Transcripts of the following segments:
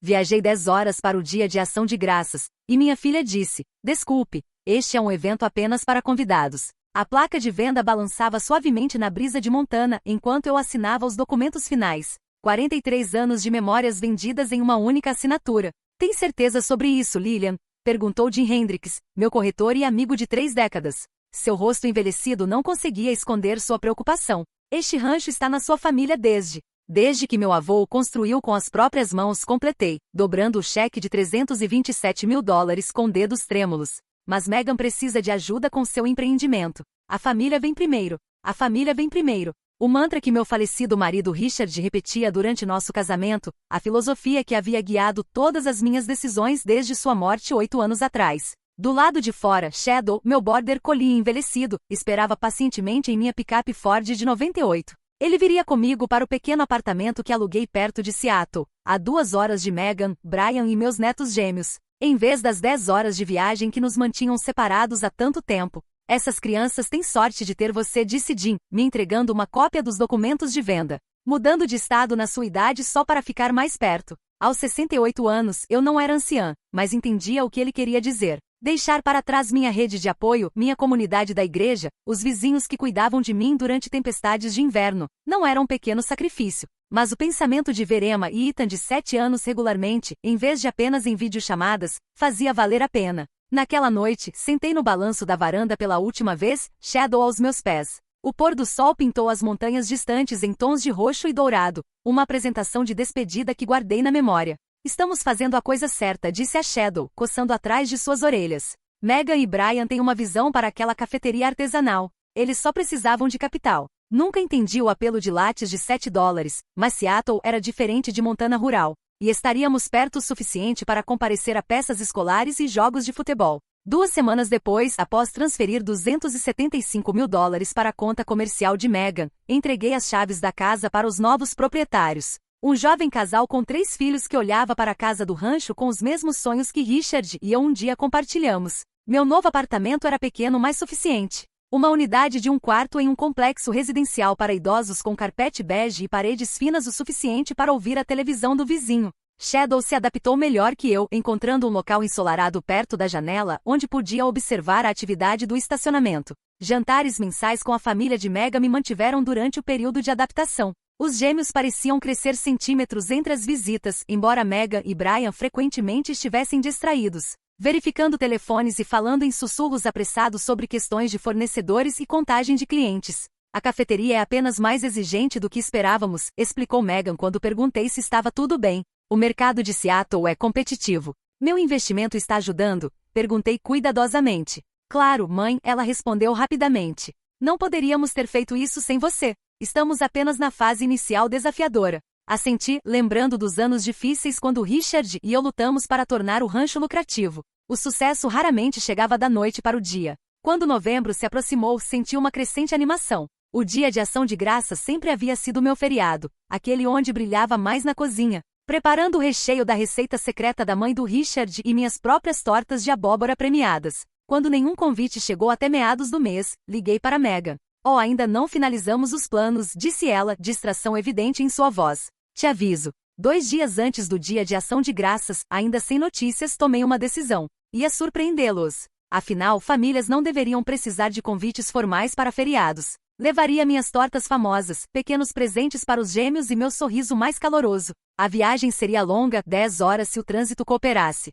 Viajei 10 horas para o Dia de Ação de Graças, e minha filha disse: desculpe, este é um evento apenas para convidados. A placa de venda balançava suavemente na brisa de Montana enquanto eu assinava os documentos finais. 43 anos de memórias vendidas em uma única assinatura. Tem certeza sobre isso, Lillian? Perguntou Jim Hendricks, meu corretor e amigo de 3 décadas. Seu rosto envelhecido não conseguia esconder sua preocupação. Este rancho está na sua família desde que meu avô o construiu com as próprias mãos, completei, dobrando o cheque de $327 mil com dedos trêmulos. Mas Megan precisa de ajuda com seu empreendimento. A família vem primeiro. A família vem primeiro. O mantra que meu falecido marido Richard repetia durante nosso casamento, a filosofia que havia guiado todas as minhas decisões desde sua morte 8 anos atrás. Do lado de fora, Shadow, meu border collie envelhecido, esperava pacientemente em minha picape Ford de 98. Ele viria comigo para o pequeno apartamento que aluguei perto de Seattle, a 2 horas de Megan, Brian e meus netos gêmeos, em vez das 10 horas de viagem que nos mantinham separados há tanto tempo. Essas crianças têm sorte de ter você, disse Jim, me entregando uma cópia dos documentos de venda. Mudando de estado na sua idade só para ficar mais perto. Aos 68 anos, eu não era anciã, mas entendia o que ele queria dizer. Deixar para trás minha rede de apoio, minha comunidade da igreja, os vizinhos que cuidavam de mim durante tempestades de inverno, não era um pequeno sacrifício. Mas o pensamento de ver Emma e Ethan de 7 anos regularmente, em vez de apenas em videochamadas, fazia valer a pena. Naquela noite, sentei no balanço da varanda pela última vez, Shadow aos meus pés. O pôr do sol pintou as montanhas distantes em tons de roxo e dourado, uma apresentação de despedida que guardei na memória. Estamos fazendo a coisa certa, disse a Shadow, coçando atrás de suas orelhas. Megan e Brian têm uma visão para aquela cafeteria artesanal. Eles só precisavam de capital. Nunca entendi o apelo de lattes de $7, mas Seattle era diferente de Montana rural, e estaríamos perto o suficiente para comparecer a peças escolares e jogos de futebol. 2 semanas depois, após transferir $275 mil para a conta comercial de Megan, entreguei as chaves da casa para os novos proprietários. Um jovem casal com 3 filhos que olhava para a casa do rancho com os mesmos sonhos que Richard e eu um dia compartilhamos. Meu novo apartamento era pequeno, mas suficiente. Uma unidade de 1 quarto em um complexo residencial para idosos com carpete bege e paredes finas o suficiente para ouvir a televisão do vizinho. Shadow se adaptou melhor que eu, encontrando um local ensolarado perto da janela onde podia observar a atividade do estacionamento. Jantares mensais com a família de Megan me mantiveram durante o período de adaptação. Os gêmeos pareciam crescer centímetros entre as visitas, embora Megan e Brian frequentemente estivessem distraídos, verificando telefones e falando em sussurros apressados sobre questões de fornecedores e contagem de clientes. A cafeteria é apenas mais exigente do que esperávamos, explicou Megan quando perguntei se estava tudo bem. O mercado de Seattle é competitivo. Meu investimento está ajudando? Perguntei cuidadosamente. Claro, mãe, ela respondeu rapidamente. Não poderíamos ter feito isso sem você. Estamos apenas na fase inicial desafiadora. Assenti, lembrando dos anos difíceis quando Richard e eu lutamos para tornar o rancho lucrativo. O sucesso raramente chegava da noite para o dia. Quando novembro se aproximou, senti uma crescente animação. O Dia de Ação de Graças sempre havia sido meu feriado, aquele onde brilhava mais na cozinha, preparando o recheio da receita secreta da mãe do Richard e minhas próprias tortas de abóbora premiadas. Quando nenhum convite chegou até meados do mês, liguei para Megan. Oh, ainda não finalizamos os planos, disse ela, distração evidente em sua voz. Te aviso. 2 dias antes do Dia de Ação de Graças, ainda sem notícias, tomei uma decisão. Ia surpreendê-los. Afinal, famílias não deveriam precisar de convites formais para feriados. Levaria minhas tortas famosas, pequenos presentes para os gêmeos e meu sorriso mais caloroso. A viagem seria longa, 10 horas se o trânsito cooperasse.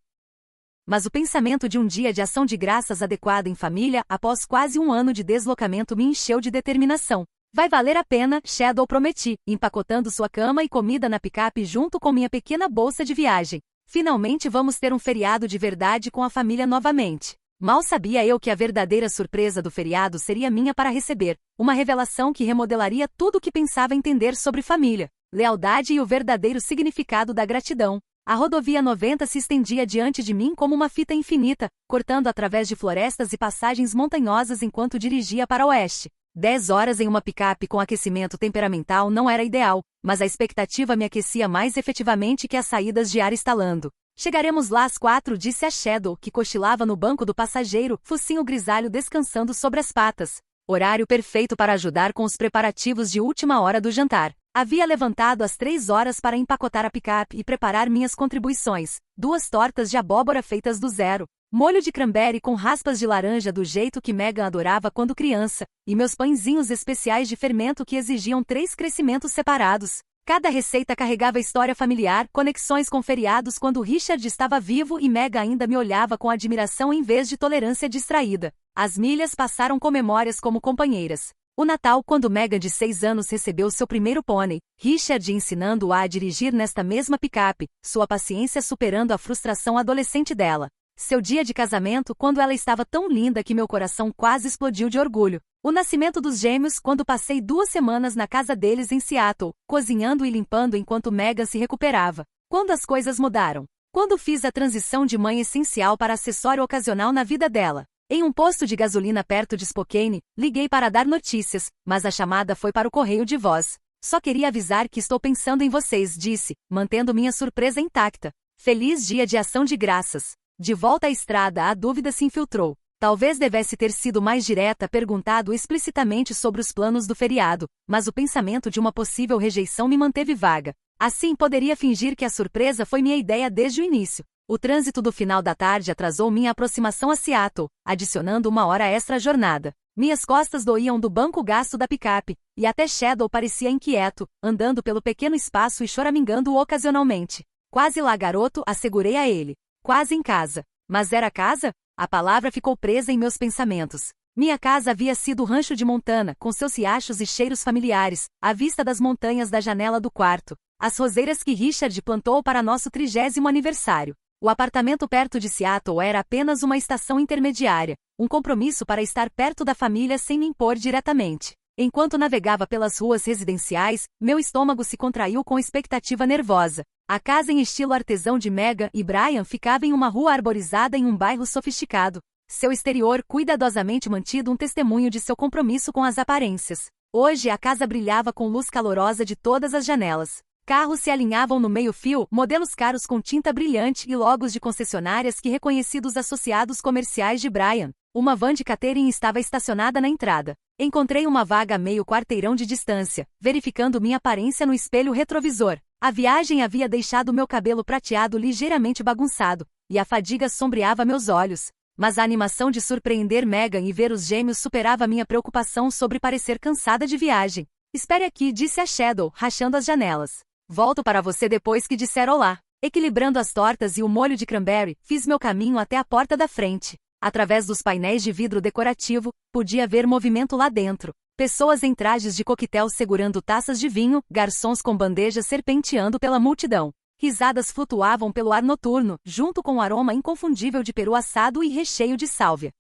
Mas o pensamento de um dia de ação de graças adequado em família, após quase 1 ano de deslocamento, me encheu de determinação. Vai valer a pena, Shadow, prometi, empacotando sua cama e comida na picape junto com minha pequena bolsa de viagem. Finalmente vamos ter um feriado de verdade com a família novamente. Mal sabia eu que a verdadeira surpresa do feriado seria minha para receber, uma revelação que remodelaria tudo o que pensava entender sobre família, lealdade e o verdadeiro significado da gratidão. A rodovia 90 se estendia diante de mim como uma fita infinita, cortando através de florestas e passagens montanhosas enquanto dirigia para o oeste. 10 horas em uma picape com aquecimento temperamental não era ideal, mas a expectativa me aquecia mais efetivamente que as saídas de ar estalando. Chegaremos lá às 4, disse a Shadow, que cochilava no banco do passageiro, focinho grisalho descansando sobre as patas. Horário perfeito para ajudar com os preparativos de última hora do jantar. Havia levantado às 3 horas para empacotar a picape e preparar minhas contribuições: 2 tortas de abóbora feitas do zero, molho de cranberry com raspas de laranja do jeito que Megan adorava quando criança, e meus pãezinhos especiais de fermento que exigiam 3 crescimentos separados. Cada receita carregava história familiar, conexões com feriados quando Richard estava vivo e Megan ainda me olhava com admiração em vez de tolerância distraída. As milhas passaram com memórias como companheiras. O Natal, quando Megan de 6 anos recebeu seu primeiro pônei, Richard ensinando-a a dirigir nesta mesma picape, sua paciência superando a frustração adolescente dela. Seu dia de casamento, quando ela estava tão linda que meu coração quase explodiu de orgulho. O nascimento dos gêmeos, quando passei 2 semanas na casa deles em Seattle, cozinhando e limpando enquanto Megan se recuperava. Quando as coisas mudaram. Quando fiz a transição de mãe essencial para acessório ocasional na vida dela. Em um posto de gasolina perto de Spokane, liguei para dar notícias, mas a chamada foi para o correio de voz. Só queria avisar que estou pensando em vocês, disse, mantendo minha surpresa intacta. Feliz dia de ação de graças. De volta à estrada, a dúvida se infiltrou. Talvez devesse ter sido mais direta, perguntado explicitamente sobre os planos do feriado, mas o pensamento de uma possível rejeição me manteve vaga. Assim poderia fingir que a surpresa foi minha ideia desde o início. O trânsito do final da tarde atrasou minha aproximação a Seattle, adicionando 1 hora extra à jornada. Minhas costas doíam do banco gasto da picape, e até Shadow parecia inquieto, andando pelo pequeno espaço e choramingando ocasionalmente. Quase lá, garoto, assegurei a ele. Quase em casa. Mas era casa? A palavra ficou presa em meus pensamentos. Minha casa havia sido o rancho de Montana, com seus riachos e cheiros familiares, à vista das montanhas da janela do quarto. As roseiras que Richard plantou para nosso 30º aniversário. O apartamento perto de Seattle era apenas uma estação intermediária, um compromisso para estar perto da família sem me impor diretamente. Enquanto navegava pelas ruas residenciais, meu estômago se contraiu com expectativa nervosa. A casa em estilo artesão de Megan e Brian ficava em uma rua arborizada em um bairro sofisticado. Seu exterior cuidadosamente mantido um testemunho de seu compromisso com as aparências. Hoje a casa brilhava com luz calorosa de todas as janelas. Carros se alinhavam no meio-fio, modelos caros com tinta brilhante e logos de concessionárias que reconheci dos associados comerciais de Brian. Uma van de catering estava estacionada na entrada. Encontrei uma vaga a meio quarteirão de distância, verificando minha aparência no espelho retrovisor. A viagem havia deixado meu cabelo prateado ligeiramente bagunçado, e a fadiga sombreava meus olhos. Mas a animação de surpreender Megan e ver os gêmeos superava minha preocupação sobre parecer cansada de viagem. Espere aqui, disse a Shadow, rachando as janelas. Volto para você depois que disser olá. Equilibrando as tortas e o molho de cranberry, fiz meu caminho até a porta da frente. Através dos painéis de vidro decorativo, podia ver movimento lá dentro. Pessoas em trajes de coquetel segurando taças de vinho, garçons com bandejas serpenteando pela multidão. Risadas flutuavam pelo ar noturno, junto com o aroma inconfundível de peru assado e recheio de sálvia.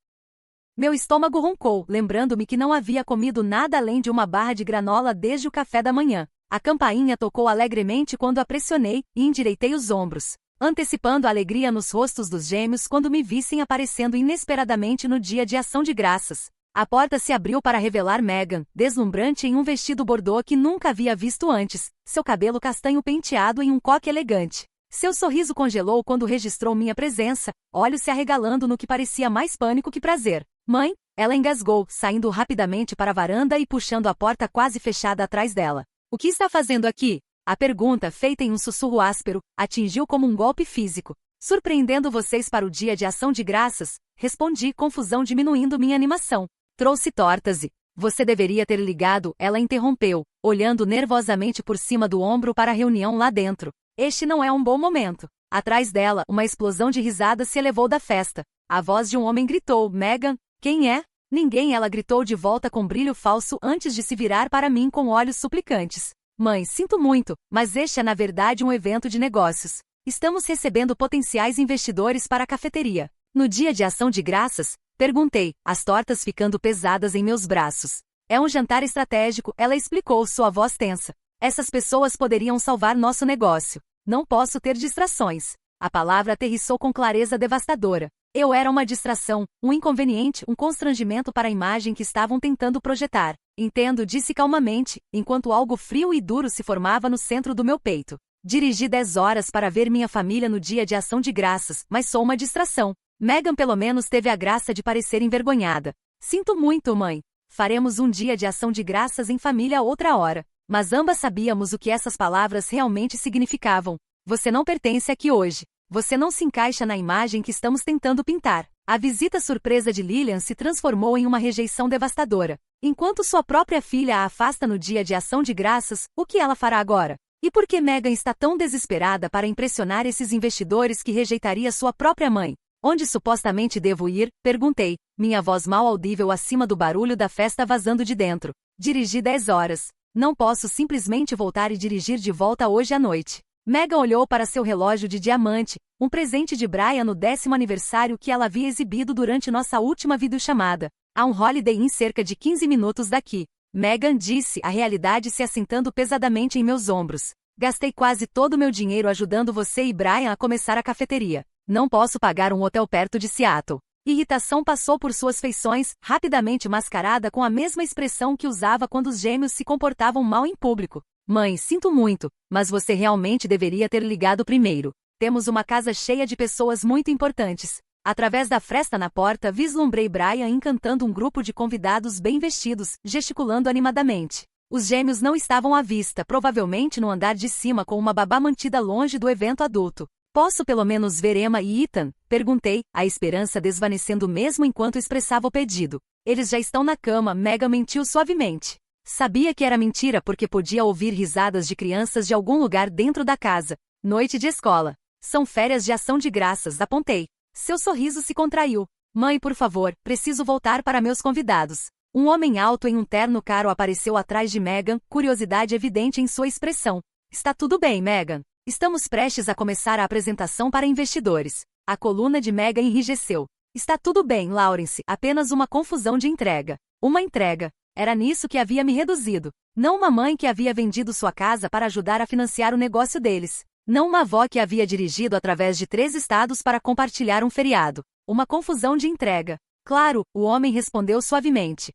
Meu estômago roncou, lembrando-me que não havia comido nada além de uma barra de granola desde o café da manhã. A campainha tocou alegremente quando a pressionei e endireitei os ombros, antecipando a alegria nos rostos dos gêmeos quando me vissem aparecendo inesperadamente no dia de ação de graças. A porta se abriu para revelar Megan, deslumbrante em um vestido bordô que nunca havia visto antes, seu cabelo castanho penteado em um coque elegante. Seu sorriso congelou quando registrou minha presença, olhos se arregalando no que parecia mais pânico que prazer. Mãe? Ela engasgou, saindo rapidamente para a varanda e puxando a porta quase fechada atrás dela. O que está fazendo aqui? A pergunta, feita em um sussurro áspero, atingiu como um golpe físico. Surpreendendo vocês para o dia de ação de graças, respondi, confusão diminuindo minha animação. Trouxe tortas e... Você deveria ter ligado, ela interrompeu, olhando nervosamente por cima do ombro para a reunião lá dentro. Este não é um bom momento. Atrás dela, uma explosão de risadas se elevou da festa. A voz de um homem gritou, Megan, quem é? Ninguém, ela gritou de volta com brilho falso antes de se virar para mim com olhos suplicantes. Mãe, sinto muito, mas este é na verdade um evento de negócios. Estamos recebendo potenciais investidores para a cafeteria. No dia de ação de graças, perguntei, as tortas ficando pesadas em meus braços. É um jantar estratégico, ela explicou, sua voz tensa. Essas pessoas poderiam salvar nosso negócio. Não posso ter distrações. A palavra aterrissou com clareza devastadora. Eu era uma distração, um inconveniente, um constrangimento para a imagem que estavam tentando projetar. Entendo, disse calmamente, enquanto algo frio e duro se formava no centro do meu peito. Dirigi 10 horas para ver minha família no dia de ação de graças, mas sou uma distração. Megan pelo menos teve a graça de parecer envergonhada. Sinto muito, mãe. Faremos um dia de ação de graças em família outra hora. mas ambas sabíamos o que essas palavras realmente significavam. Você não pertence aqui hoje. Você não se encaixa na imagem que estamos tentando pintar. A visita surpresa de Lillian se transformou em uma rejeição devastadora. Enquanto sua própria filha a afasta no dia de ação de graças, o que ela fará agora? E por que Megan está tão desesperada para impressionar esses investidores que rejeitaria sua própria mãe? Onde supostamente devo ir? Perguntei, minha voz mal audível acima do barulho da festa vazando de dentro. Dirigi 10 horas. Não posso simplesmente voltar e dirigir de volta hoje à noite. Megan olhou para seu relógio de diamante, um presente de Brian no 10º aniversário que ela havia exibido durante nossa última videochamada. Há um Holiday Inn cerca de 15 minutos daqui. Megan disse, a realidade se assentando pesadamente em meus ombros. Gastei quase todo o meu dinheiro ajudando você e Brian a começar a cafeteria. Não posso pagar um hotel perto de Seattle. Irritação passou por suas feições, rapidamente mascarada com a mesma expressão que usava quando os gêmeos se comportavam mal em público. Mãe, sinto muito, mas você realmente deveria ter ligado primeiro. Temos uma casa cheia de pessoas muito importantes. Através da fresta na porta, vislumbrei Brian encantando um grupo de convidados bem vestidos, gesticulando animadamente. Os gêmeos não estavam à vista, provavelmente no andar de cima com uma babá mantida longe do evento adulto. Posso pelo menos ver Emma e Ethan? Perguntei, a esperança desvanecendo mesmo enquanto expressava o pedido. Eles já estão na cama, Megan mentiu suavemente. Sabia que era mentira porque podia ouvir risadas de crianças de algum lugar dentro da casa. Noite de escola. São férias de ação de graças, apontei. Seu sorriso se contraiu. Mãe, por favor, preciso voltar para meus convidados. Um homem alto em um terno caro apareceu atrás de Megan, curiosidade evidente em sua expressão. Está tudo bem, Megan. Estamos prestes a começar a apresentação para investidores. A coluna de Megan enrijeceu. Está tudo bem, Lawrence, apenas uma confusão de entrega. Uma entrega. Era nisso que havia me reduzido. Não uma mãe que havia vendido sua casa para ajudar a financiar o negócio deles. Não uma avó que havia dirigido através de 3 estados para compartilhar um feriado. Uma confusão de entrega. Claro, o homem respondeu suavemente.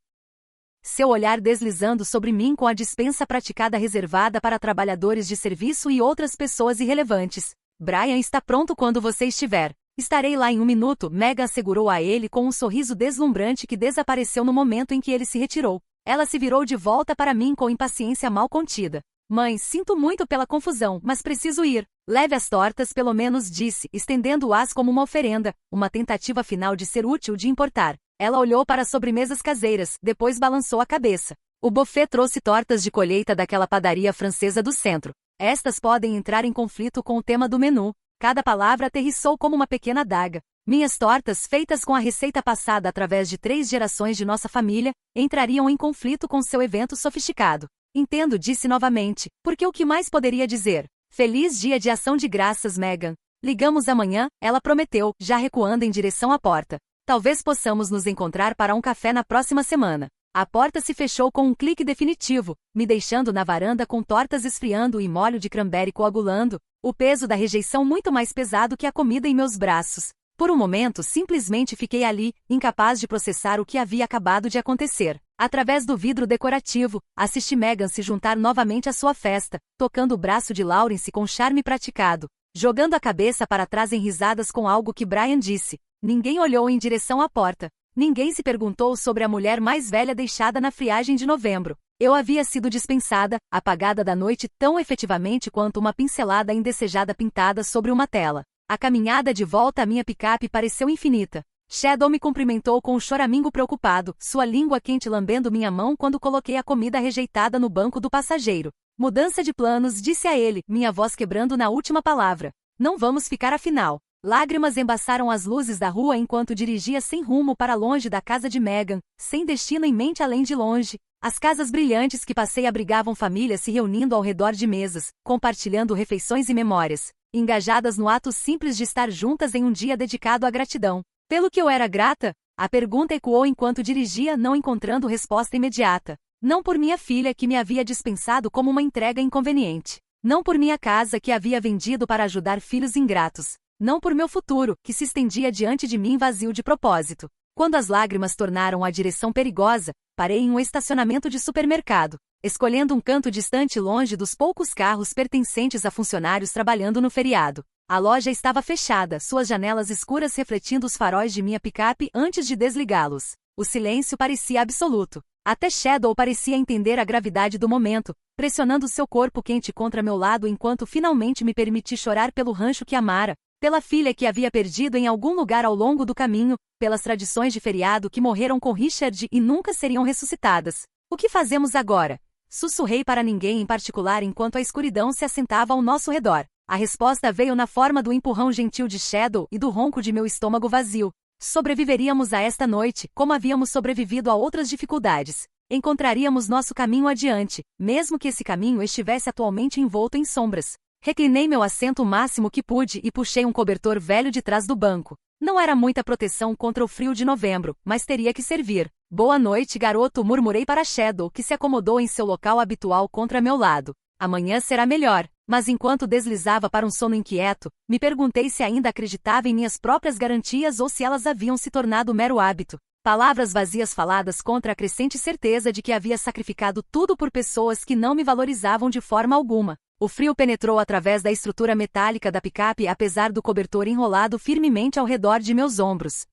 Seu olhar deslizando sobre mim com a dispensa praticada reservada para trabalhadores de serviço e outras pessoas irrelevantes. Brian está pronto quando você estiver. Estarei lá em 1 minuto, Megan assegurou a ele com um sorriso deslumbrante que desapareceu no momento em que ele se retirou. Ela se virou de volta para mim com impaciência mal contida. Mãe, sinto muito pela confusão, mas preciso ir. Leve as tortas, pelo menos disse, estendendo-as como uma oferenda, uma tentativa final de ser útil de importar. Ela olhou para as sobremesas caseiras, depois balançou a cabeça. O buffet trouxe tortas de colheita daquela padaria francesa do centro. Estas podem entrar em conflito com o tema do menu. Cada palavra aterrissou como uma pequena adaga. Minhas tortas, feitas com a receita passada através de 3 gerações de nossa família, entrariam em conflito com seu evento sofisticado. Entendo, disse novamente, porque o que mais poderia dizer? Feliz dia de ação de graças, Megan. Ligamos amanhã, ela prometeu, já recuando em direção à porta. Talvez possamos nos encontrar para um café na próxima semana. A porta se fechou com um clique definitivo, me deixando na varanda com tortas esfriando e molho de cranberry coagulando, o peso da rejeição muito mais pesado que a comida em meus braços. Por um momento simplesmente fiquei ali, incapaz de processar o que havia acabado de acontecer. Através do vidro decorativo, assisti Megan se juntar novamente à sua festa, tocando o braço de Lawrence com charme praticado, jogando a cabeça para trás em risadas com algo que Brian disse. Ninguém olhou em direção à porta. Ninguém se perguntou sobre a mulher mais velha deixada na friagem de novembro. Eu havia sido dispensada, apagada da noite tão efetivamente quanto uma pincelada indesejada pintada sobre uma tela. A caminhada de volta à minha picape pareceu infinita. Shadow me cumprimentou com um choramingo preocupado, sua língua quente lambendo minha mão quando coloquei a comida rejeitada no banco do passageiro. Mudança de planos, disse a ele, minha voz quebrando na última palavra. Não vamos ficar afinal. Lágrimas embaçaram as luzes da rua enquanto dirigia sem rumo para longe da casa de Megan, sem destino em mente além de longe. As casas brilhantes que passei abrigavam famílias se reunindo ao redor de mesas, compartilhando refeições e memórias, engajadas no ato simples de estar juntas em um dia dedicado à gratidão. Pelo que eu era grata? A pergunta ecoou enquanto dirigia, não encontrando resposta imediata. Não por minha filha que me havia dispensado como uma entrega inconveniente. Não por minha casa que havia vendido para ajudar filhos ingratos. Não por meu futuro, que se estendia diante de mim vazio de propósito. Quando as lágrimas tornaram a direção perigosa, parei em um estacionamento de supermercado, escolhendo um canto distante longe dos poucos carros pertencentes a funcionários trabalhando no feriado. A loja estava fechada, suas janelas escuras refletindo os faróis de minha picape antes de desligá-los. O silêncio parecia absoluto. Até Shadow parecia entender a gravidade do momento, pressionando seu corpo quente contra meu lado enquanto finalmente me permiti chorar pelo rancho que amara, pela filha que havia perdido em algum lugar ao longo do caminho, pelas tradições de feriado que morreram com Richard e nunca seriam ressuscitadas. O que fazemos agora? Sussurrei para ninguém em particular enquanto a escuridão se assentava ao nosso redor. A resposta veio na forma do empurrão gentil de Shadow e do ronco de meu estômago vazio. Sobreviveríamos a esta noite, como havíamos sobrevivido a outras dificuldades. Encontraríamos nosso caminho adiante, mesmo que esse caminho estivesse atualmente envolto em sombras. Reclinei meu assento o máximo que pude e puxei um cobertor velho de trás do banco. Não era muita proteção contra o frio de novembro, mas teria que servir. Boa noite, garoto, murmurei para Shadow, que se acomodou em seu local habitual contra meu lado. Amanhã será melhor. Mas enquanto deslizava para um sono inquieto, me perguntei se ainda acreditava em minhas próprias garantias ou se elas haviam se tornado mero hábito. Palavras vazias faladas contra a crescente certeza de que havia sacrificado tudo por pessoas que não me valorizavam de forma alguma. O frio penetrou através da estrutura metálica da picape apesar do cobertor enrolado firmemente ao redor de meus ombros.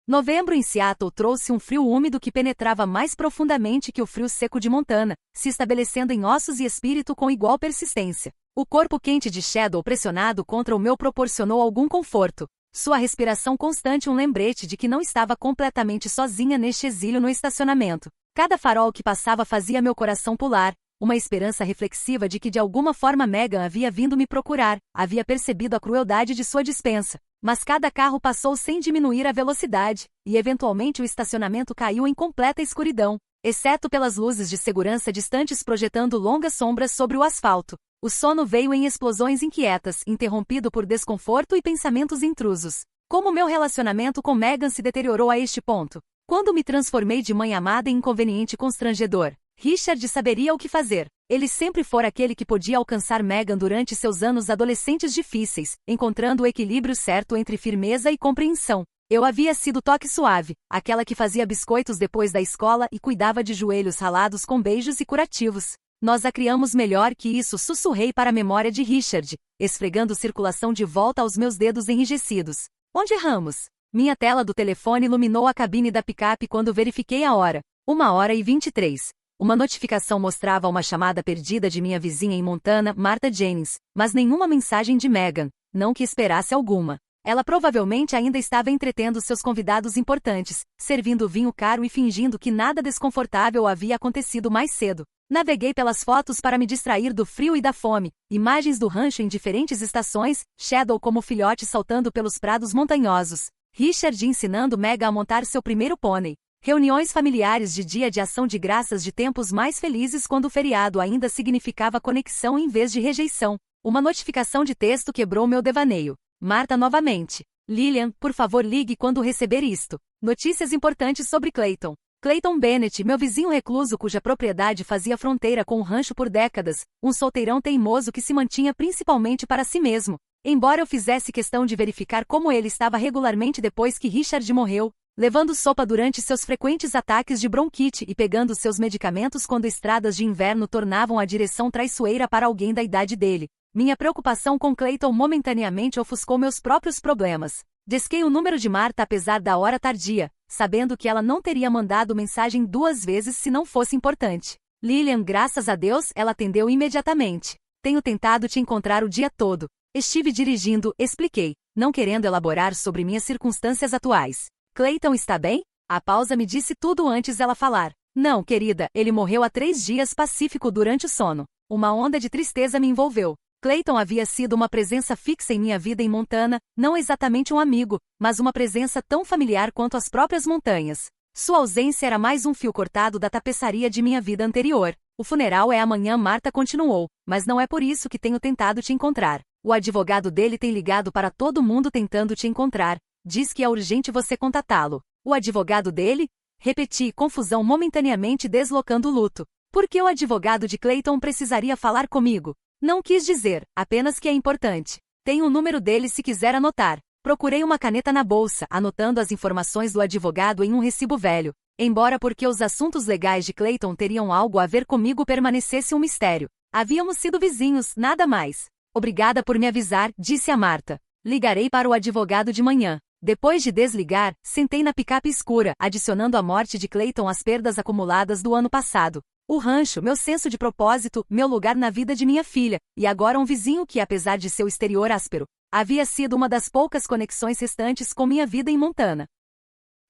Novembro em Seattle trouxe um frio úmido que penetrava mais profundamente que o frio seco de Montana, se estabelecendo em ossos e espírito com igual persistência. O corpo quente de Shadow pressionado contra o meu proporcionou algum conforto. Sua respiração constante um lembrete de que não estava completamente sozinha neste exílio no estacionamento. Cada farol que passava fazia meu coração pular, uma esperança reflexiva de que de alguma forma Megan havia vindo me procurar, havia percebido a crueldade de sua dispensa. Mas cada carro passou sem diminuir a velocidade, e eventualmente o estacionamento caiu em completa escuridão, exceto pelas luzes de segurança distantes projetando longas sombras sobre o asfalto. O sono veio em explosões inquietas, interrompido por desconforto e pensamentos intrusos. Como meu relacionamento com Megan se deteriorou a este ponto? Quando me transformei de mãe amada em inconveniente constrangedor? Richard saberia o que fazer. Ele sempre fora aquele que podia alcançar Megan durante seus anos adolescentes difíceis, encontrando o equilíbrio certo entre firmeza e compreensão. Eu havia sido toque suave, aquela que fazia biscoitos depois da escola e cuidava de joelhos ralados com beijos e curativos. Nós a criamos melhor que isso, sussurrei para a memória de Richard, esfregando circulação de volta aos meus dedos enrijecidos. Onde erramos? Minha tela do telefone iluminou a cabine da picape quando verifiquei a hora. 1h23. Uma notificação mostrava uma chamada perdida de minha vizinha em Montana, Martha Jennings, mas nenhuma mensagem de Megan, não que esperasse alguma. Ela provavelmente ainda estava entretendo seus convidados importantes, servindo vinho caro e fingindo que nada desconfortável havia acontecido mais cedo. Naveguei pelas fotos para me distrair do frio e da fome, imagens do rancho em diferentes estações, Shadow como filhote saltando pelos prados montanhosos, Richard ensinando Megan a montar seu primeiro pônei. Reuniões familiares de dia de ação de graças de tempos mais felizes quando o feriado ainda significava conexão em vez de rejeição. Uma notificação de texto quebrou meu devaneio. Marta novamente. Lillian, por favor ligue quando receber isto. Notícias importantes sobre Clayton. Clayton Bennett, meu vizinho recluso cuja propriedade fazia fronteira com o rancho por décadas, um solteirão teimoso que se mantinha principalmente para si mesmo. Embora eu fizesse questão de verificar como ele estava regularmente depois que Richard morreu, levando sopa durante seus frequentes ataques de bronquite e pegando seus medicamentos quando estradas de inverno tornavam a direção traiçoeira para alguém da idade dele. Minha preocupação com Clayton momentaneamente ofuscou meus próprios problemas. Disquei o número de Marta apesar da hora tardia, sabendo que ela não teria mandado mensagem 2 vezes se não fosse importante. Lillian, graças a Deus, ela atendeu imediatamente. Tenho tentado te encontrar o dia todo. Estive dirigindo, expliquei, não querendo elaborar sobre minhas circunstâncias atuais. Clayton está bem? A pausa me disse tudo antes dela falar. Não, querida, ele morreu há 3 dias pacífico durante o sono. Uma onda de tristeza me envolveu. Clayton havia sido uma presença fixa em minha vida em Montana, não exatamente um amigo, mas uma presença tão familiar quanto as próprias montanhas. Sua ausência era mais um fio cortado da tapeçaria de minha vida anterior. O funeral é amanhã, Marta continuou, mas não é por isso que tenho tentado te encontrar. O advogado dele tem ligado para todo mundo tentando te encontrar. Diz que é urgente você contatá-lo. O advogado dele? Repeti, confusão momentaneamente deslocando o luto. Por que o advogado de Clayton precisaria falar comigo? Não quis dizer, apenas que é importante. Tenho o número dele se quiser anotar. Procurei uma caneta na bolsa, anotando as informações do advogado em um recibo velho. Embora porque os assuntos legais de Clayton teriam algo a ver comigo permanecesse um mistério. Havíamos sido vizinhos, nada mais. Obrigada por me avisar, disse a Marta. Ligarei para o advogado de manhã. Depois de desligar, sentei na picape escura, adicionando a morte de Clayton às perdas acumuladas do ano passado. O rancho, meu senso de propósito, meu lugar na vida de minha filha, e agora um vizinho que, apesar de seu exterior áspero, havia sido uma das poucas conexões restantes com minha vida em Montana.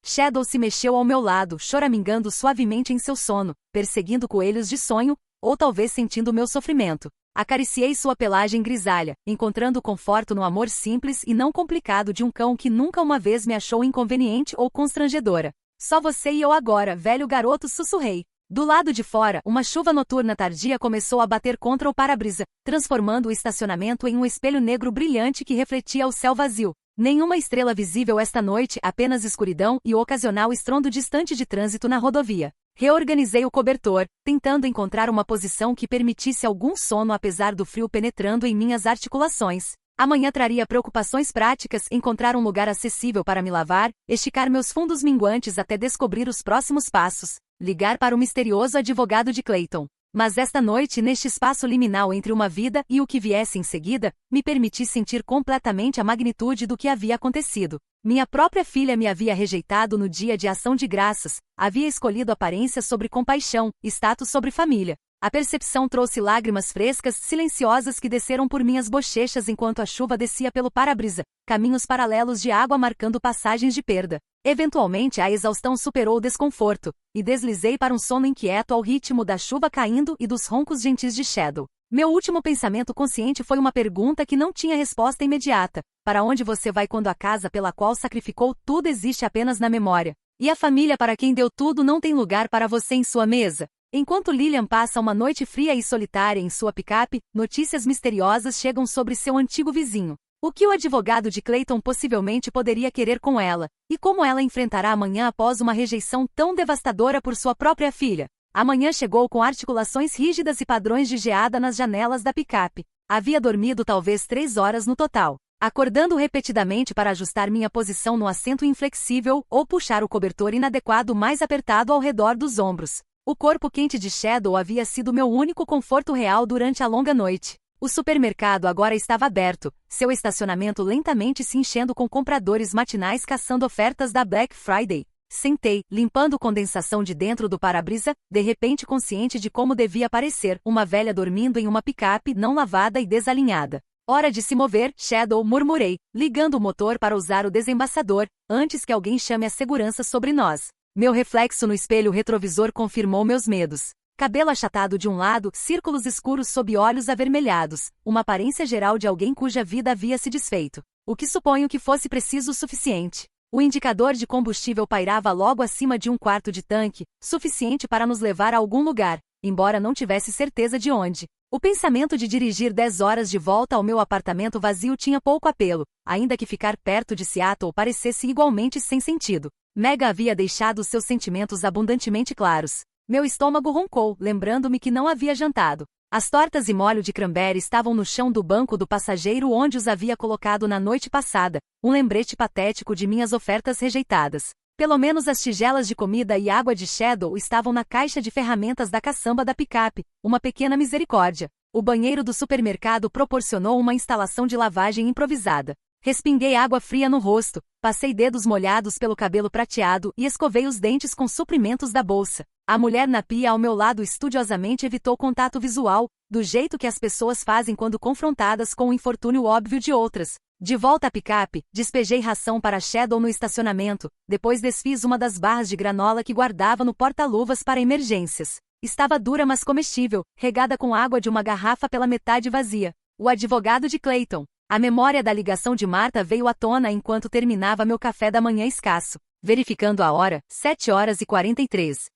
Shadow se mexeu ao meu lado, choramingando suavemente em seu sono, perseguindo coelhos de sonho, ou talvez sentindo meu sofrimento. Acariciei sua pelagem grisalha, encontrando conforto no amor simples e não complicado de um cão que nunca uma vez me achou inconveniente ou constrangedora. Só você e eu agora, velho garoto, sussurrei. Do lado de fora, uma chuva noturna tardia começou a bater contra o para-brisa, transformando o estacionamento em um espelho negro brilhante que refletia o céu vazio. Nenhuma estrela visível esta noite, apenas escuridão e o ocasional estrondo distante de trânsito na rodovia. Reorganizei o cobertor, tentando encontrar uma posição que permitisse algum sono apesar do frio penetrando em minhas articulações. Amanhã traria preocupações práticas, encontrar um lugar acessível para me lavar, esticar meus fundos minguantes até descobrir os próximos passos, ligar para o misterioso advogado de Clayton. Mas esta noite, neste espaço liminal entre uma vida e o que viesse em seguida, me permiti sentir completamente a magnitude do que havia acontecido. Minha própria filha me havia rejeitado no dia de ação de graças, havia escolhido aparência sobre compaixão, status sobre família. A percepção trouxe lágrimas frescas, silenciosas que desceram por minhas bochechas enquanto a chuva descia pelo para-brisa, caminhos paralelos de água marcando passagens de perda. Eventualmente a exaustão superou o desconforto, e deslizei para um sono inquieto ao ritmo da chuva caindo e dos roncos gentis de Shadow. Meu último pensamento consciente foi uma pergunta que não tinha resposta imediata. Para onde você vai quando a casa pela qual sacrificou tudo existe apenas na memória? E a família para quem deu tudo não tem lugar para você em sua mesa? Enquanto Lillian passa uma noite fria e solitária em sua picape, notícias misteriosas chegam sobre seu antigo vizinho. O que o advogado de Clayton possivelmente poderia querer com ela, e como ela enfrentará amanhã após uma rejeição tão devastadora por sua própria filha. Amanhã chegou com articulações rígidas e padrões de geada nas janelas da picape. Havia dormido talvez 3 horas no total, acordando repetidamente para ajustar minha posição no assento inflexível ou puxar o cobertor inadequado mais apertado ao redor dos ombros. O corpo quente de Shadow havia sido meu único conforto real durante a longa noite. O supermercado agora estava aberto, seu estacionamento lentamente se enchendo com compradores matinais caçando ofertas da Black Friday. Sentei, limpando condensação de dentro do para-brisa, de repente consciente de como devia parecer uma velha dormindo em uma picape não lavada e desalinhada. Hora de se mover, Shadow, murmurei, ligando o motor para usar o desembaçador, antes que alguém chame a segurança sobre nós. Meu reflexo no espelho retrovisor confirmou meus medos. Cabelo achatado de um lado, círculos escuros sob olhos avermelhados, uma aparência geral de alguém cuja vida havia se desfeito. O que suponho que fosse preciso o suficiente. O indicador de combustível pairava logo acima de 1/4 de tanque, suficiente para nos levar a algum lugar, embora não tivesse certeza de onde. O pensamento de dirigir 10 horas de volta ao meu apartamento vazio tinha pouco apelo, ainda que ficar perto de Seattle parecesse igualmente sem sentido. Meg havia deixado seus sentimentos abundantemente claros. Meu estômago roncou, lembrando-me que não havia jantado. As tortas e molho de cranberry estavam no chão do banco do passageiro onde os havia colocado na noite passada, um lembrete patético de minhas ofertas rejeitadas. Pelo menos as tigelas de comida e água de Shadow estavam na caixa de ferramentas da caçamba da picape, uma pequena misericórdia. O banheiro do supermercado proporcionou uma instalação de lavagem improvisada. Respinguei água fria no rosto, passei dedos molhados pelo cabelo prateado e escovei os dentes com suprimentos da bolsa. A mulher na pia ao meu lado estudiosamente evitou contato visual, do jeito que as pessoas fazem quando confrontadas com o infortúnio óbvio de outras. De volta à picape, despejei ração para Shadow no estacionamento, depois desfiz uma das barras de granola que guardava no porta-luvas para emergências. Estava dura mas comestível, regada com água de uma garrafa pela metade vazia. O advogado de Clayton. A memória da ligação de Marta veio à tona enquanto terminava meu café da manhã escasso. Verificando a hora, 7h43.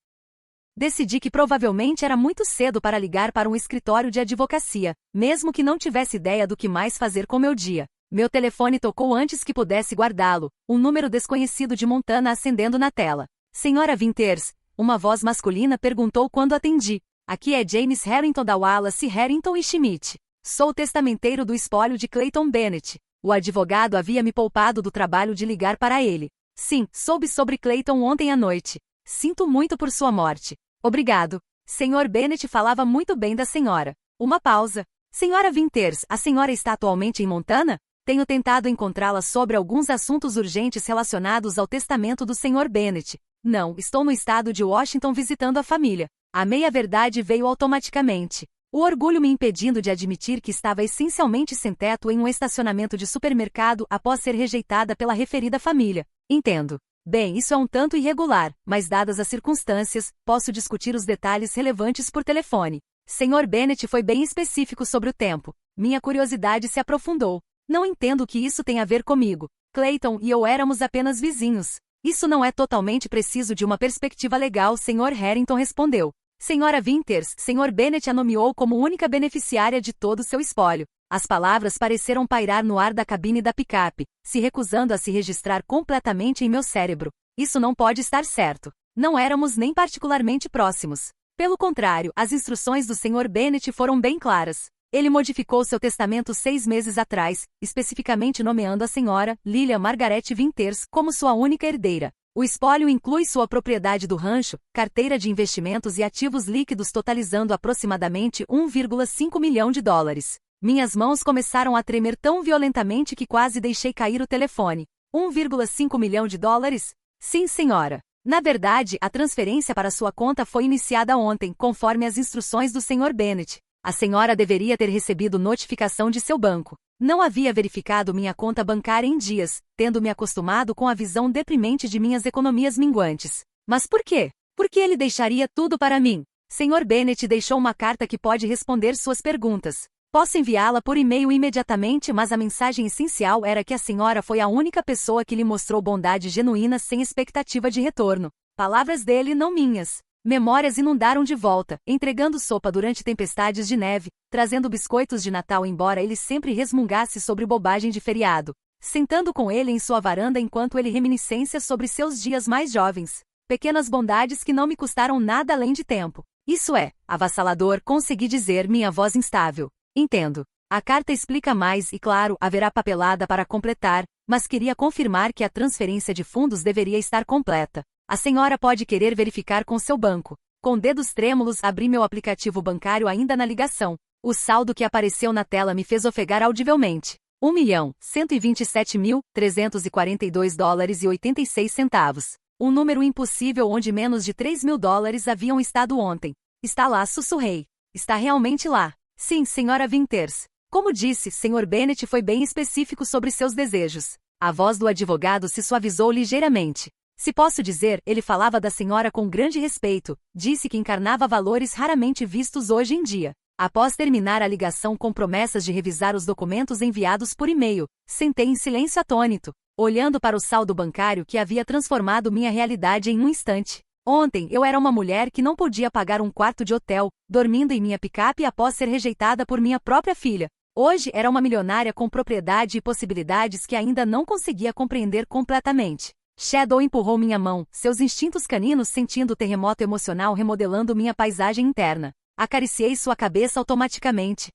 Decidi que provavelmente era muito cedo para ligar para um escritório de advocacia, mesmo que não tivesse ideia do que mais fazer com meu dia. Meu telefone tocou antes que pudesse guardá-lo, um número desconhecido de Montana acendendo na tela. Senhora Winters, uma voz masculina perguntou quando atendi. Aqui é James Harrington da Wallace Harrington e Schmidt. Sou o testamenteiro do espólio de Clayton Bennett. O advogado havia me poupado do trabalho de ligar para ele. Sim, soube sobre Clayton ontem à noite. Sinto muito por sua morte. Obrigado. Sr. Bennett falava muito bem da senhora. Uma pausa. Senhora Winters, a senhora está atualmente em Montana? Tenho tentado encontrá-la sobre alguns assuntos urgentes relacionados ao testamento do Sr. Bennett. Não, estou no estado de Washington visitando a família. A meia-verdade veio automaticamente. O orgulho me impedindo de admitir que estava essencialmente sem teto em um estacionamento de supermercado após ser rejeitada pela referida família. Entendo. Bem, isso é um tanto irregular, mas dadas as circunstâncias, posso discutir os detalhes relevantes por telefone. Sr. Bennett foi bem específico sobre o tempo. Minha curiosidade se aprofundou. Não entendo o que isso tem a ver comigo. Clayton e eu éramos apenas vizinhos. Isso não é totalmente preciso de uma perspectiva legal, Sr. Harrington respondeu. Senhora Winters, Sr. Bennett a nomeou como única beneficiária de todo o seu espólio. As palavras pareceram pairar no ar da cabine da picape, se recusando a se registrar completamente em meu cérebro. Isso não pode estar certo. Não éramos nem particularmente próximos. Pelo contrário, as instruções do Sr. Bennett foram bem claras. Ele modificou seu testamento 6 meses atrás, especificamente nomeando a senhora Lilian Margaret Winters como sua única herdeira. O espólio inclui sua propriedade do rancho, carteira de investimentos e ativos líquidos totalizando aproximadamente 1,5 milhão de dólares. Minhas mãos começaram a tremer tão violentamente que quase deixei cair o telefone. 1,5 milhão de dólares? Sim, senhora. Na verdade, a transferência para sua conta foi iniciada ontem, conforme as instruções do Sr. Bennett. A senhora deveria ter recebido notificação de seu banco. Não havia verificado minha conta bancária em dias, tendo me acostumado com a visão deprimente de minhas economias minguantes. Mas por quê? Por que ele deixaria tudo para mim? Sr. Bennett deixou uma carta que pode responder suas perguntas. Posso enviá-la por e-mail imediatamente, mas a mensagem essencial era que a senhora foi a única pessoa que lhe mostrou bondade genuína sem expectativa de retorno. Palavras dele, não minhas. Memórias inundaram de volta, entregando sopa durante tempestades de neve, trazendo biscoitos de Natal embora ele sempre resmungasse sobre bobagem de feriado. Sentando com ele em sua varanda enquanto ele reminiscências sobre seus dias mais jovens. Pequenas bondades que não me custaram nada além de tempo. Isso é, avassalador, consegui dizer, minha voz instável. Entendo. A carta explica mais e, claro, haverá papelada para completar, mas queria confirmar que a transferência de fundos deveria estar completa. A senhora pode querer verificar com seu banco. Com dedos trêmulos abri meu aplicativo bancário ainda na ligação. O saldo que apareceu na tela me fez ofegar audivelmente. 1.127.342 dólares e 86 centavos. Um número impossível onde menos de 3 mil dólares haviam estado ontem. Está lá, sussurrei. Está realmente lá. Sim, senhora Winters. Como disse, Sr. Bennett foi bem específico sobre seus desejos. A voz do advogado se suavizou ligeiramente. Se posso dizer, ele falava da senhora com grande respeito, disse que encarnava valores raramente vistos hoje em dia. Após terminar a ligação com promessas de revisar os documentos enviados por e-mail, sentei em silêncio atônito, olhando para o saldo bancário que havia transformado minha realidade em um instante. Ontem eu era uma mulher que não podia pagar um quarto de hotel, dormindo em minha picape após ser rejeitada por minha própria filha. Hoje era uma milionária com propriedade e possibilidades que ainda não conseguia compreender completamente. Shadow empurrou minha mão, seus instintos caninos sentindo o terremoto emocional remodelando minha paisagem interna. Acariciei sua cabeça automaticamente,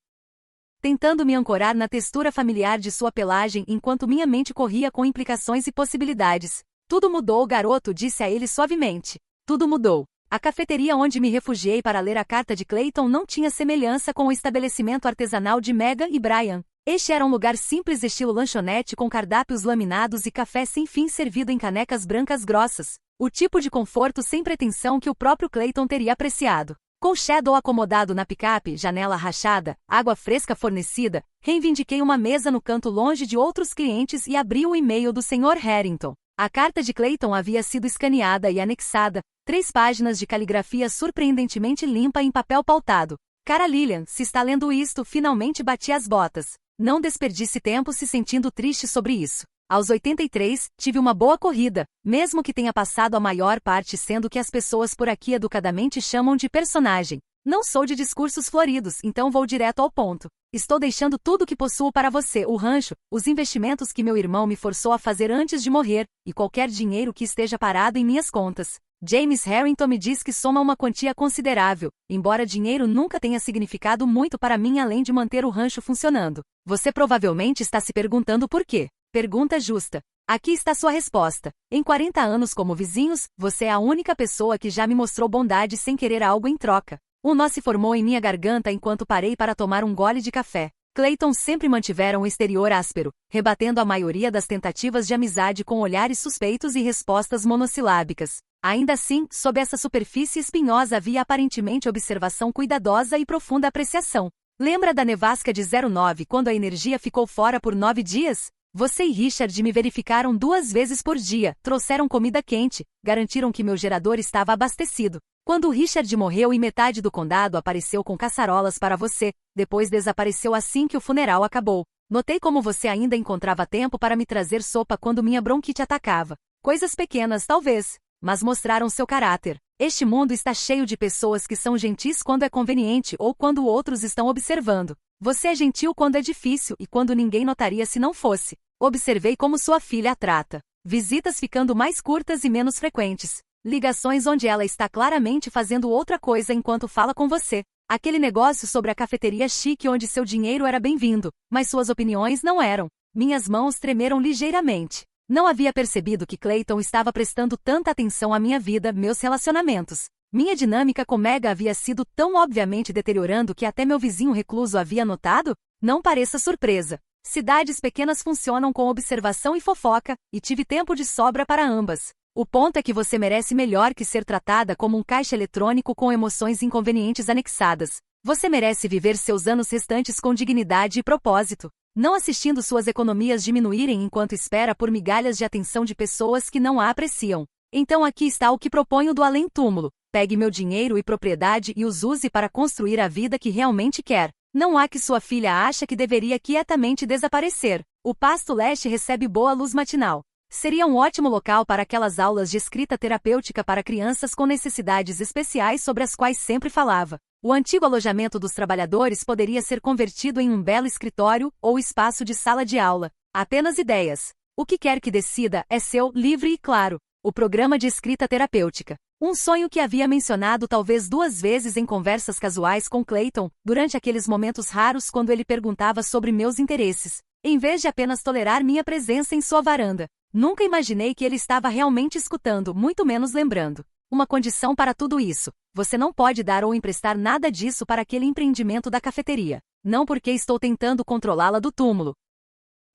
tentando me ancorar na textura familiar de sua pelagem enquanto minha mente corria com implicações e possibilidades. Tudo mudou, garoto, disse a ele suavemente. Tudo mudou. A cafeteria onde me refugiei para ler a carta de Clayton não tinha semelhança com o estabelecimento artesanal de Megan e Brian. Este era um lugar simples estilo lanchonete com cardápios laminados e café sem fim servido em canecas brancas grossas. O tipo de conforto sem pretensão que o próprio Clayton teria apreciado. Com Shadow acomodado na picape, janela rachada, água fresca fornecida, reivindiquei uma mesa no canto longe de outros clientes e abri o e-mail do Sr. Harrington. A carta de Clayton havia sido escaneada e anexada, 3 páginas de caligrafia surpreendentemente limpa em papel pautado. Cara Lilian, se está lendo isto, finalmente bati as botas. Não desperdice tempo se sentindo triste sobre isso. Aos 83, tive uma boa corrida, mesmo que tenha passado a maior parte sendo que as pessoas por aqui educadamente chamam de personagem. Não sou de discursos floridos, então vou direto ao ponto. Estou deixando tudo que possuo para você, o rancho, os investimentos que meu irmão me forçou a fazer antes de morrer, e qualquer dinheiro que esteja parado em minhas contas. James Harrington me diz que soma uma quantia considerável, embora dinheiro nunca tenha significado muito para mim além de manter o rancho funcionando. Você provavelmente está se perguntando por quê. Pergunta justa. Aqui está sua resposta. Em 40 anos como vizinhos, você é a única pessoa que já me mostrou bondade sem querer algo em troca. Um nó se formou em minha garganta enquanto parei para tomar um gole de café. Clayton sempre mantiveram um exterior áspero, rebatendo a maioria das tentativas de amizade com olhares suspeitos e respostas monossilábicas. Ainda assim, sob essa superfície espinhosa havia aparentemente observação cuidadosa e profunda apreciação. Lembra da nevasca de 09 quando a energia ficou fora por 9 dias? Você e Richard me verificaram 2 vezes por dia, trouxeram comida quente, garantiram que meu gerador estava abastecido. Quando Richard morreu e metade do condado apareceu com caçarolas para você, depois desapareceu assim que o funeral acabou. Notei como você ainda encontrava tempo para me trazer sopa quando minha bronquite atacava. Coisas pequenas, talvez, mas mostraram seu caráter. Este mundo está cheio de pessoas que são gentis quando é conveniente ou quando outros estão observando. Você é gentil quando é difícil e quando ninguém notaria se não fosse. Observei como sua filha a trata. Visitas ficando mais curtas e menos frequentes. Ligações onde ela está claramente fazendo outra coisa enquanto fala com você. Aquele negócio sobre a cafeteria chique onde seu dinheiro era bem-vindo, mas suas opiniões não eram. Minhas mãos tremeram ligeiramente. Não havia percebido que Clayton estava prestando tanta atenção à minha vida, meus relacionamentos. Minha dinâmica com Mega havia sido tão obviamente deteriorando que até meu vizinho recluso havia notado? Não pareça surpresa. Cidades pequenas funcionam com observação e fofoca, e tive tempo de sobra para ambas. O ponto é que você merece melhor que ser tratada como um caixa eletrônico com emoções inconvenientes anexadas. Você merece viver seus anos restantes com dignidade e propósito, não assistindo suas economias diminuírem enquanto espera por migalhas de atenção de pessoas que não a apreciam. Então aqui está o que proponho do além-túmulo. Pegue meu dinheiro e propriedade e os use para construir a vida que realmente quer. Não há que sua filha acha que deveria quietamente desaparecer. O Pasto Leste recebe boa luz matinal. Seria um ótimo local para aquelas aulas de escrita terapêutica para crianças com necessidades especiais sobre as quais sempre falava. O antigo alojamento dos trabalhadores poderia ser convertido em um belo escritório ou espaço de sala de aula. Apenas ideias. O que quer que decida é seu, livre e claro. O programa de escrita terapêutica. Um sonho que havia mencionado talvez 2 vezes em conversas casuais com Clayton, durante aqueles momentos raros quando ele perguntava sobre meus interesses, em vez de apenas tolerar minha presença em sua varanda. Nunca imaginei que ele estava realmente escutando, muito menos lembrando. Uma condição para tudo isso. Você não pode dar ou emprestar nada disso para aquele empreendimento da cafeteria. Não porque estou tentando controlá-la do túmulo,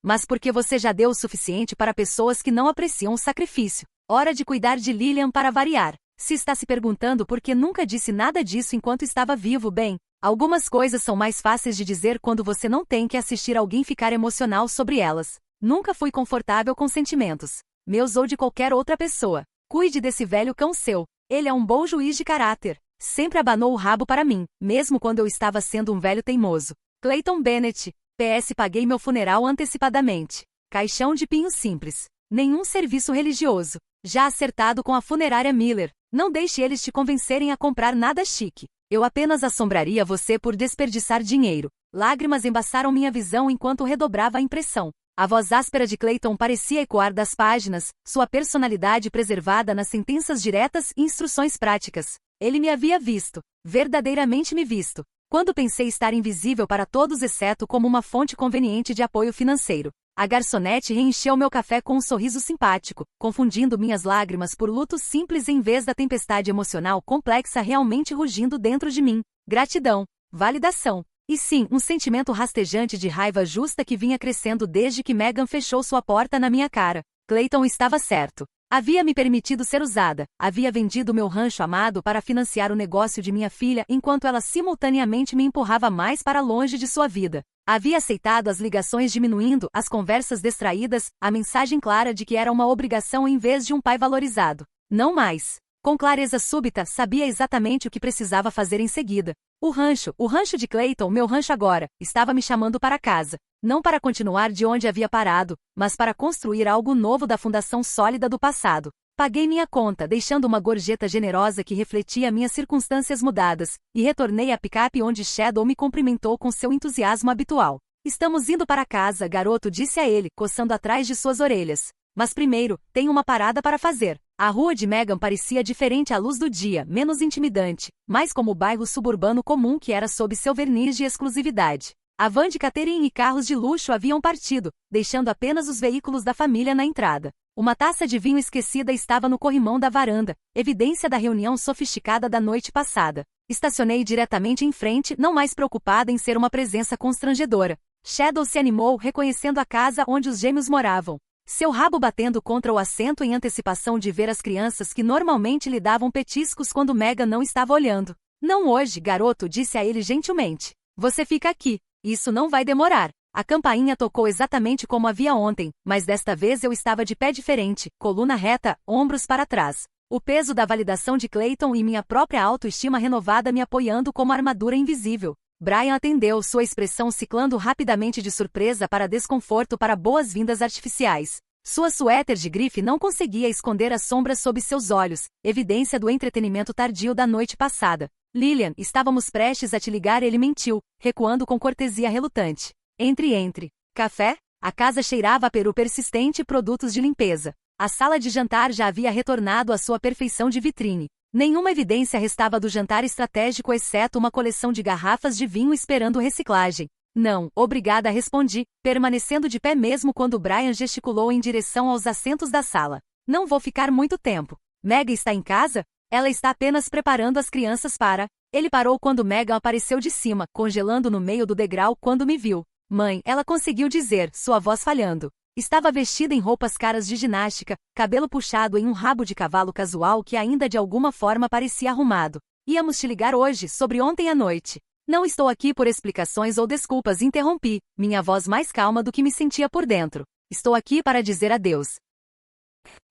mas porque você já deu o suficiente para pessoas que não apreciam o sacrifício. Hora de cuidar de Lillian para variar. Se está se perguntando por que nunca disse nada disso enquanto estava vivo, bem, algumas coisas são mais fáceis de dizer quando você não tem que assistir alguém ficar emocional sobre elas. Nunca fui confortável com sentimentos, meus ou de qualquer outra pessoa. Cuide desse velho cão seu. Ele é um bom juiz de caráter. Sempre abanou o rabo para mim, mesmo quando eu estava sendo um velho teimoso. Clayton Bennett. PS Paguei meu funeral antecipadamente. Caixão de pinho simples. Nenhum serviço religioso. Já acertado com a funerária Miller. Não deixe eles te convencerem a comprar nada chique. Eu apenas assombraria você por desperdiçar dinheiro. Lágrimas embaçaram minha visão enquanto redobrava a impressão. A voz áspera de Clayton parecia ecoar das páginas, sua personalidade preservada nas sentenças diretas e instruções práticas. Ele me havia visto. Verdadeiramente me visto. Quando pensei estar invisível para todos exceto como uma fonte conveniente de apoio financeiro. A garçonete reencheu meu café com um sorriso simpático, confundindo minhas lágrimas por luto simples em vez da tempestade emocional complexa realmente rugindo dentro de mim. Gratidão. Validação. E sim, um sentimento rastejante de raiva justa que vinha crescendo desde que Megan fechou sua porta na minha cara. Clayton estava certo. Havia me permitido ser usada, havia vendido meu rancho amado para financiar o negócio de minha filha enquanto ela simultaneamente me empurrava mais para longe de sua vida. Havia aceitado as ligações diminuindo, as conversas distraídas, a mensagem clara de que era uma obrigação em vez de um pai valorizado. Não mais. Com clareza súbita, sabia exatamente o que precisava fazer em seguida. O rancho de Clayton, meu rancho agora, estava me chamando para casa. Não para continuar de onde havia parado, mas para construir algo novo da fundação sólida do passado. Paguei minha conta, deixando uma gorjeta generosa que refletia minhas circunstâncias mudadas, e retornei à picape onde Shadow me cumprimentou com seu entusiasmo habitual. Estamos indo para casa, garoto, disse a ele, coçando atrás de suas orelhas. Mas primeiro, tenho uma parada para fazer. A rua de Megan parecia diferente à luz do dia, menos intimidante, mais como o bairro suburbano comum que era sob seu verniz de exclusividade. A van de catering e carros de luxo haviam partido, deixando apenas os veículos da família na entrada. Uma taça de vinho esquecida estava no corrimão da varanda, evidência da reunião sofisticada da noite passada. Estacionei diretamente em frente, não mais preocupada em ser uma presença constrangedora. Shadow se animou, reconhecendo a casa onde os gêmeos moravam. Seu rabo batendo contra o assento em antecipação de ver as crianças que normalmente lhe davam petiscos quando Megan não estava olhando. Não hoje, garoto, disse a ele gentilmente. Você fica aqui. Isso não vai demorar. A campainha tocou exatamente como havia ontem, mas desta vez eu estava de pé diferente, coluna reta, ombros para trás. O peso da validação de Clayton e minha própria autoestima renovada me apoiando como armadura invisível. Brian atendeu, sua expressão ciclando rapidamente de surpresa para desconforto para boas-vindas artificiais. Sua suéter de grife não conseguia esconder as sombras sob seus olhos, evidência do entretenimento tardio da noite passada. Lillian, estávamos prestes a te ligar, ele mentiu, recuando com cortesia relutante. Entre. Café? A casa cheirava a peru persistente e produtos de limpeza. A sala de jantar já havia retornado à sua perfeição de vitrine. Nenhuma evidência restava do jantar estratégico exceto uma coleção de garrafas de vinho esperando reciclagem. Não, obrigada, respondi, permanecendo de pé mesmo quando Brian gesticulou em direção aos assentos da sala. Não vou ficar muito tempo. Megan está em casa? Ela está apenas preparando as crianças para... Ele parou quando Megan apareceu de cima, congelando no meio do degrau quando me viu. Mãe, ela conseguiu dizer, sua voz falhando. Estava vestida em roupas caras de ginástica, cabelo puxado em um rabo de cavalo casual que ainda de alguma forma parecia arrumado. Íamos te ligar hoje, sobre ontem à noite. Não estou aqui por explicações ou desculpas, interrompi, minha voz mais calma do que me sentia por dentro. Estou aqui para dizer adeus.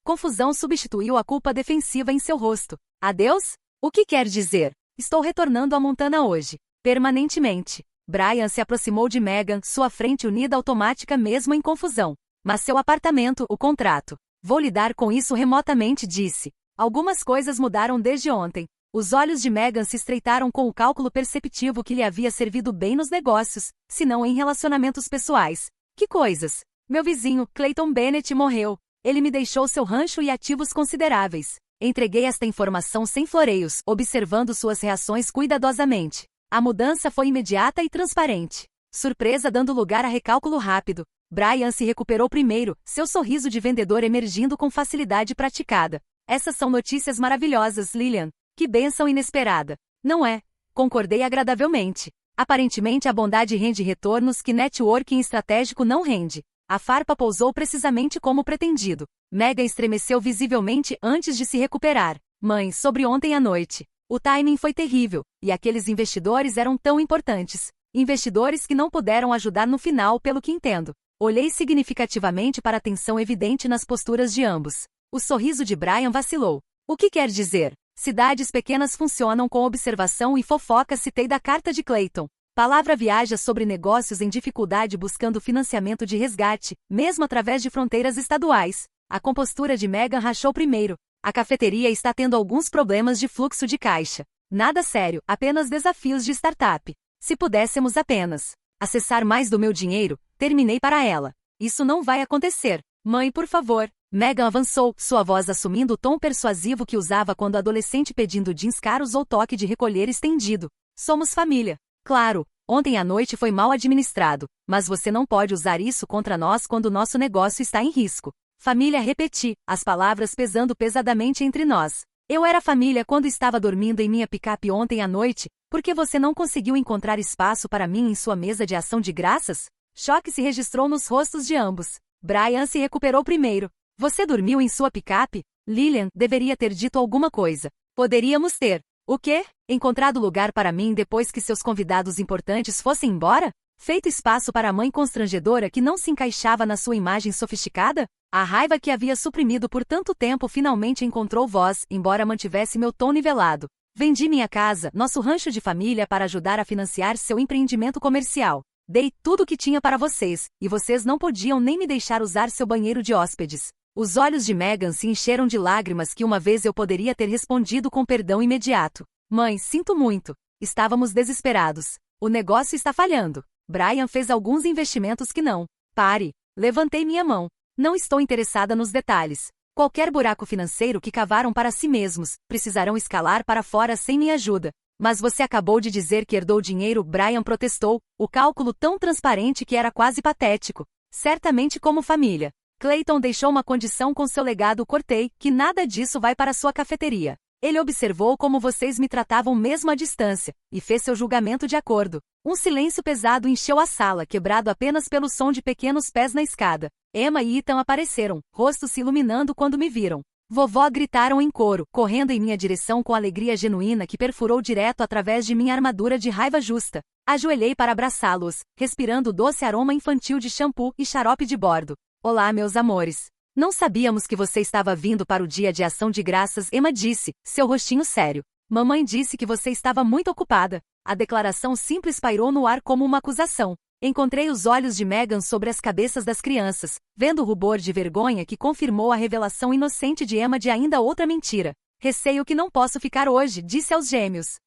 Confusão substituiu a culpa defensiva em seu rosto. Adeus? O que quer dizer? Estou retornando a Montana hoje. Permanentemente. Brian se aproximou de Megan, sua frente unida automática mesmo em confusão. Mas seu apartamento, o contrato. Vou lidar com isso remotamente, disse. Algumas coisas mudaram desde ontem. Os olhos de Megan se estreitaram com o cálculo perceptivo que lhe havia servido bem nos negócios, se não em relacionamentos pessoais. Que coisas? Meu vizinho, Clayton Bennett, morreu. Ele me deixou seu rancho e ativos consideráveis. Entreguei esta informação sem floreios, observando suas reações cuidadosamente. A mudança foi imediata e transparente. Surpresa dando lugar a recálculo rápido. Brian se recuperou primeiro, seu sorriso de vendedor emergindo com facilidade praticada. Essas são notícias maravilhosas, Lillian. Que bênção inesperada. Não é? Concordei agradavelmente. Aparentemente a bondade rende retornos que networking estratégico não rende. A farpa pousou precisamente como pretendido. Megan estremeceu visivelmente antes de se recuperar. Mãe, sobre ontem à noite. O timing foi terrível, e aqueles investidores eram tão importantes. Investidores que não puderam ajudar no final, pelo que entendo. Olhei significativamente para a tensão evidente nas posturas de ambos. O sorriso de Brian vacilou. O que quer dizer? Cidades pequenas funcionam com observação e fofoca, citei da carta de Clayton. Palavra viaja sobre negócios em dificuldade buscando financiamento de resgate, mesmo através de fronteiras estaduais. A compostura de Megan rachou primeiro. A cafeteria está tendo alguns problemas de fluxo de caixa. Nada sério, apenas desafios de startup. Se pudéssemos apenas acessar mais do meu dinheiro, terminei para ela. Isso não vai acontecer. Mãe, por favor. Megan avançou, sua voz assumindo o tom persuasivo que usava quando adolescente pedindo jeans caros ou toque de recolher estendido. Somos família. Claro, ontem à noite foi mal administrado, mas você não pode usar isso contra nós quando nosso negócio está em risco. Família, repeti, as palavras pesando pesadamente entre nós. Eu era família quando estava dormindo em minha picape ontem à noite, porque você não conseguiu encontrar espaço para mim em sua mesa de ação de graças? Choque se registrou nos rostos de ambos. Brian se recuperou primeiro. Você dormiu em sua picape? Lillian deveria ter dito alguma coisa. Poderíamos ter. O quê? Encontrado lugar para mim depois que seus convidados importantes fossem embora? Feito espaço para a mãe constrangedora que não se encaixava na sua imagem sofisticada? A raiva que havia suprimido por tanto tempo finalmente encontrou voz, embora mantivesse meu tom nivelado. Vendi minha casa, nosso rancho de família para ajudar a financiar seu empreendimento comercial. Dei tudo o que tinha para vocês, e vocês não podiam nem me deixar usar seu banheiro de hóspedes. Os olhos de Megan se encheram de lágrimas que uma vez eu poderia ter respondido com perdão imediato. Mãe, sinto muito. Estávamos desesperados. O negócio está falhando. Brian fez alguns investimentos que não. Pare. Levantei minha mão. Não estou interessada nos detalhes. Qualquer buraco financeiro que cavaram para si mesmos, precisarão escalar para fora sem minha ajuda. Mas você acabou de dizer que herdou dinheiro, Brian protestou, o cálculo tão transparente que era quase patético. Certamente como família. Clayton deixou uma condição com seu legado, cortei, que nada disso vai para sua cafeteria. Ele observou como vocês me tratavam mesmo à distância, e fez seu julgamento de acordo. Um silêncio pesado encheu a sala, quebrado apenas pelo som de pequenos pés na escada. Emma e Ethan apareceram, rostos se iluminando quando me viram. Vovó gritaram em coro, correndo em minha direção com alegria genuína que perfurou direto através de minha armadura de raiva justa. Ajoelhei para abraçá-los, respirando o doce aroma infantil de shampoo e xarope de bordo. Olá, meus amores. Não sabíamos que você estava vindo para o dia de ação de graças, Emma disse, seu rostinho sério. Mamãe disse que você estava muito ocupada. A declaração simples pairou no ar como uma acusação. Encontrei os olhos de Meghan sobre as cabeças das crianças, vendo o rubor de vergonha que confirmou a revelação inocente de Emma de ainda outra mentira. Receio que não posso ficar hoje, disse aos gêmeos,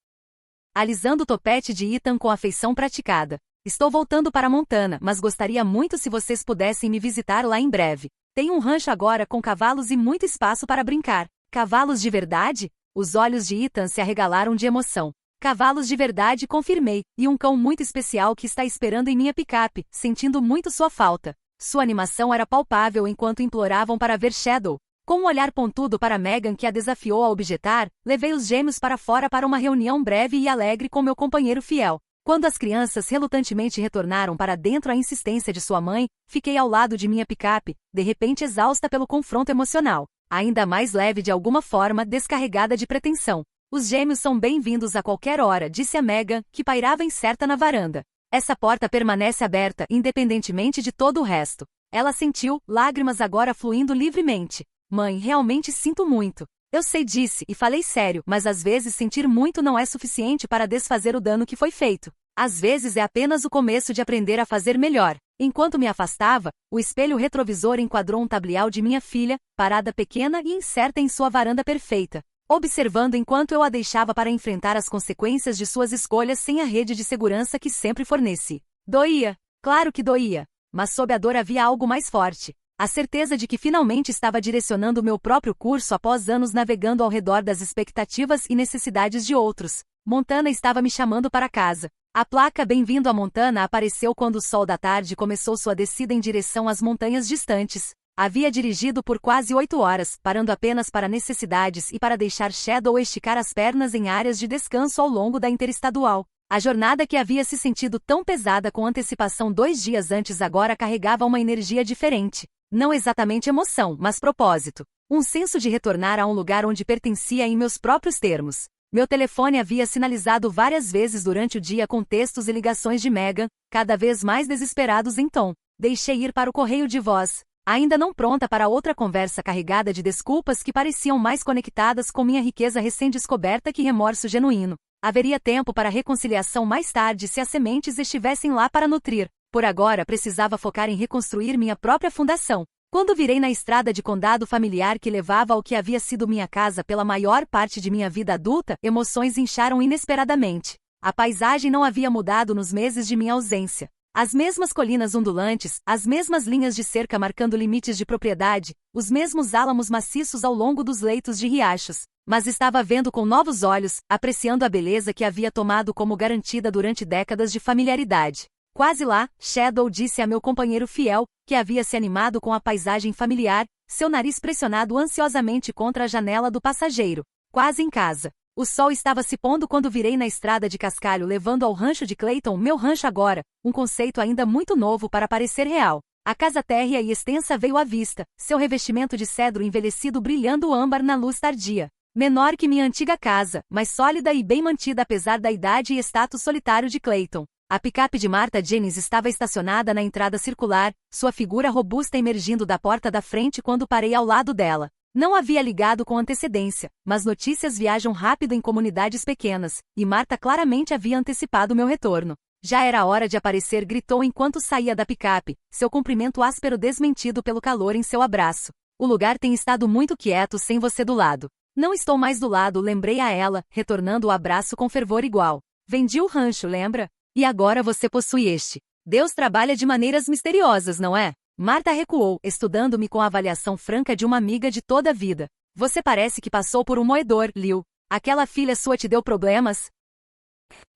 alisando o topete de Ethan com afeição praticada. Estou voltando para Montana, mas gostaria muito se vocês pudessem me visitar lá em breve. Tenho um rancho agora com cavalos e muito espaço para brincar. Cavalos de verdade? Os olhos de Ethan se arregalaram de emoção. Cavalos de verdade, confirmei, e um cão muito especial que está esperando em minha picape, sentindo muito sua falta. Sua animação era palpável enquanto imploravam para ver Shadow. Com um olhar pontudo para Meghan que a desafiou a objetar, levei os gêmeos para fora para uma reunião breve e alegre com meu companheiro fiel. Quando as crianças relutantemente retornaram para dentro à insistência de sua mãe, fiquei ao lado de minha picape, de repente exausta pelo confronto emocional. Ainda mais leve de alguma forma, descarregada de pretensão. Os gêmeos são bem-vindos a qualquer hora, disse a Meghan, que pairava incerta na varanda. Essa porta permanece aberta, independentemente de todo o resto. Ela sentiu, lágrimas agora fluindo livremente. Mãe, realmente sinto muito. Eu sei, disse, e falei sério, mas às vezes sentir muito não é suficiente para desfazer o dano que foi feito. Às vezes é apenas o começo de aprender a fazer melhor. Enquanto me afastava, o espelho retrovisor enquadrou um tablial de minha filha, parada pequena e incerta em sua varanda perfeita, observando enquanto eu a deixava para enfrentar as consequências de suas escolhas sem a rede de segurança que sempre forneci. Doía. Claro que doía. Mas sob a dor havia algo mais forte. A certeza de que finalmente estava direcionando o meu próprio curso após anos navegando ao redor das expectativas e necessidades de outros. Montana estava me chamando para casa. A placa Bem-vindo a Montana apareceu quando o sol da tarde começou sua descida em direção às montanhas distantes. Havia dirigido por quase 8 horas, parando apenas para necessidades e para deixar Shadow esticar as pernas em áreas de descanso ao longo da interestadual. A jornada que havia se sentido tão pesada com antecipação 2 dias antes agora carregava uma energia diferente. Não exatamente emoção, mas propósito. Um senso de retornar a um lugar onde pertencia em meus próprios termos. Meu telefone havia sinalizado várias vezes durante o dia com textos e ligações de Meghan, cada vez mais desesperados em tom. Deixei ir para o correio de voz, ainda não pronta para outra conversa carregada de desculpas que pareciam mais conectadas com minha riqueza recém-descoberta que remorso genuíno. Haveria tempo para reconciliação mais tarde se as sementes estivessem lá para nutrir. Por agora precisava focar em reconstruir minha própria fundação. Quando virei na estrada de condado familiar que levava ao que havia sido minha casa pela maior parte de minha vida adulta, emoções incharam inesperadamente. A paisagem não havia mudado nos meses de minha ausência. As mesmas colinas ondulantes, as mesmas linhas de cerca marcando limites de propriedade, os mesmos álamos maciços ao longo dos leitos de riachos. Mas estava vendo com novos olhos, apreciando a beleza que havia tomado como garantida durante décadas de familiaridade. Quase lá, Shadow disse a meu companheiro fiel, que havia se animado com a paisagem familiar, seu nariz pressionado ansiosamente contra a janela do passageiro. Quase em casa. O sol estava se pondo quando virei na estrada de cascalho levando ao rancho de Clayton, meu rancho agora, um conceito ainda muito novo para parecer real. A casa térrea e extensa veio à vista, seu revestimento de cedro envelhecido brilhando âmbar na luz tardia. Menor que minha antiga casa, mas sólida e bem mantida apesar da idade e status solitário de Clayton. A picape de Martha Jennings estava estacionada na entrada circular, sua figura robusta emergindo da porta da frente quando parei ao lado dela. Não havia ligado com antecedência, mas notícias viajam rápido em comunidades pequenas, e Martha claramente havia antecipado meu retorno. Já era hora de aparecer, gritou enquanto saía da picape, seu cumprimento áspero desmentido pelo calor em seu abraço. O lugar tem estado muito quieto sem você do lado. Não estou mais do lado, lembrei a ela, retornando o abraço com fervor igual. Vendi o rancho, lembra? E agora você possui este. Deus trabalha de maneiras misteriosas, não é? Martha recuou, estudando-me com a avaliação franca de uma amiga de toda a vida. Você parece que passou por um moedor, Liu. Aquela filha sua te deu problemas?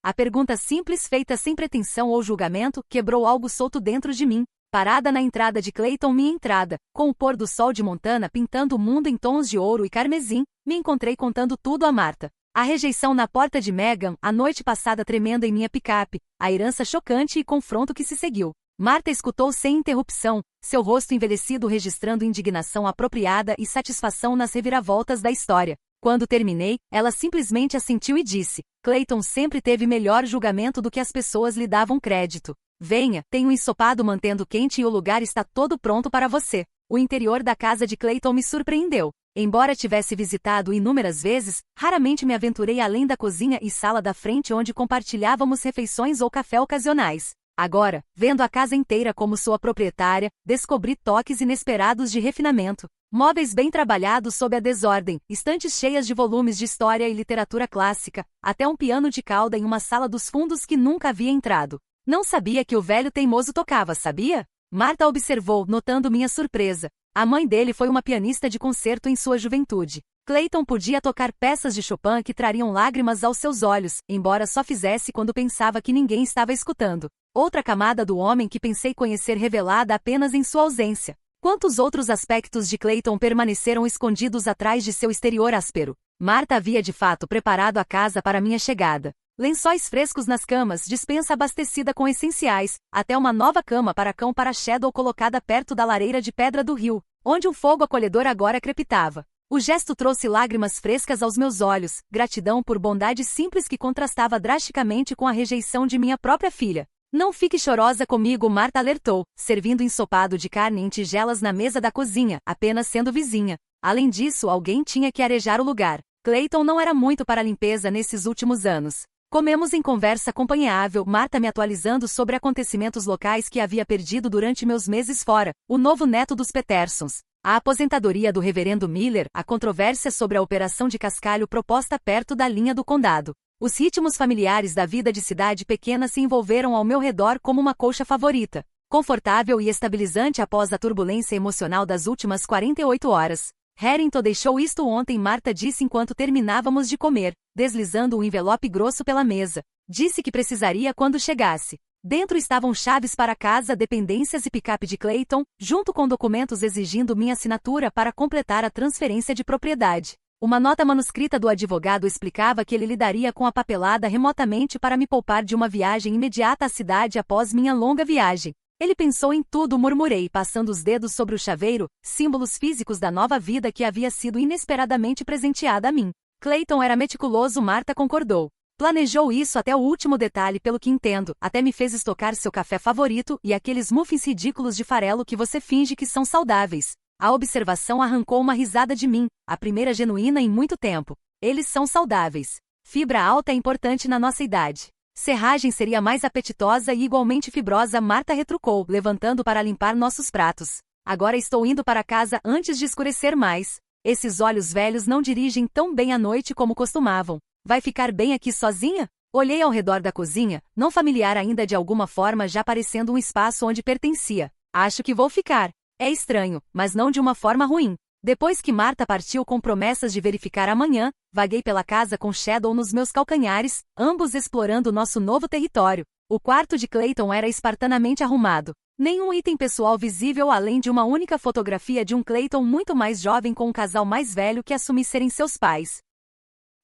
A pergunta simples feita sem pretensão ou julgamento quebrou algo solto dentro de mim. Parada na entrada de Clayton, minha entrada, com o pôr do sol de Montana pintando o mundo em tons de ouro e carmesim, me encontrei contando tudo a Martha. A rejeição na porta de Megan, a noite passada tremendo em minha picape, a herança chocante e confronto que se seguiu. Martha escutou sem interrupção, seu rosto envelhecido registrando indignação apropriada e satisfação nas reviravoltas da história. Quando terminei, ela simplesmente assentiu e disse: Clayton sempre teve melhor julgamento do que as pessoas lhe davam crédito. Venha, tem um ensopado mantendo quente e o lugar está todo pronto para você. O interior da casa de Clayton me surpreendeu. Embora tivesse visitado inúmeras vezes, raramente me aventurei além da cozinha e sala da frente onde compartilhávamos refeições ou café ocasionais. Agora, vendo a casa inteira como sua proprietária, descobri toques inesperados de refinamento. Móveis bem trabalhados sob a desordem, estantes cheias de volumes de história e literatura clássica, até um piano de cauda em uma sala dos fundos que nunca havia entrado. Não sabia que o velho teimoso tocava, sabia? Martha observou, notando minha surpresa. A mãe dele foi uma pianista de concerto em sua juventude. Clayton podia tocar peças de Chopin que trariam lágrimas aos seus olhos, embora só fizesse quando pensava que ninguém estava escutando. Outra camada do homem que pensei conhecer revelada apenas em sua ausência. Quantos outros aspectos de Clayton permaneceram escondidos atrás de seu exterior áspero? Martha havia de fato preparado a casa para minha chegada. Lençóis frescos nas camas, despensa abastecida com essenciais, até uma nova cama para cão para Shadow colocada perto da lareira de pedra do rio, onde um fogo acolhedor agora crepitava. O gesto trouxe lágrimas frescas aos meus olhos, gratidão por bondade simples que contrastava drasticamente com a rejeição de minha própria filha. Não fique chorosa comigo, Martha alertou, servindo ensopado de carne em tigelas na mesa da cozinha, apenas sendo vizinha. Além disso, alguém tinha que arejar o lugar. Clayton não era muito para a limpeza nesses últimos anos. Comemos em conversa acompanhável, Martha me atualizando sobre acontecimentos locais que havia perdido durante meus meses fora, o novo neto dos Petersons, a aposentadoria do reverendo Miller, a controvérsia sobre a operação de cascalho proposta perto da linha do condado. Os ritmos familiares da vida de cidade pequena se envolveram ao meu redor como uma colcha favorita, confortável e estabilizante após a turbulência emocional das últimas 48 horas. Harrington deixou isto ontem, Martha disse enquanto terminávamos de comer, deslizando um envelope grosso pela mesa. Disse que precisaria quando chegasse. Dentro estavam chaves para casa, dependências e picape de Clayton, junto com documentos exigindo minha assinatura para completar a transferência de propriedade. Uma nota manuscrita do advogado explicava que ele lidaria com a papelada remotamente para me poupar de uma viagem imediata à cidade após minha longa viagem. Ele pensou em tudo, murmurei, passando os dedos sobre o chaveiro, símbolos físicos da nova vida que havia sido inesperadamente presenteada a mim. Clayton era meticuloso, Martha concordou. Planejou isso até o último detalhe, pelo que entendo, até me fez estocar seu café favorito e aqueles muffins ridículos de farelo que você finge que são saudáveis. A observação arrancou uma risada de mim, a primeira genuína em muito tempo. Eles são saudáveis. Fibra alta é importante na nossa idade. Serragem seria mais apetitosa e igualmente fibrosa, Martha retrucou, levantando para limpar nossos pratos. Agora estou indo para casa antes de escurecer mais. Esses olhos velhos não dirigem tão bem à noite como costumavam. Vai ficar bem aqui sozinha? Olhei ao redor da cozinha, não familiar ainda de alguma forma, já parecendo um espaço onde pertencia. Acho que vou ficar. É estranho, mas não de uma forma ruim. Depois que Martha partiu com promessas de verificar amanhã, vaguei pela casa com Shadow nos meus calcanhares, ambos explorando nosso novo território. O quarto de Clayton era espartanamente arrumado. Nenhum item pessoal visível além de uma única fotografia de um Clayton muito mais jovem com um casal mais velho que assumi serem seus pais.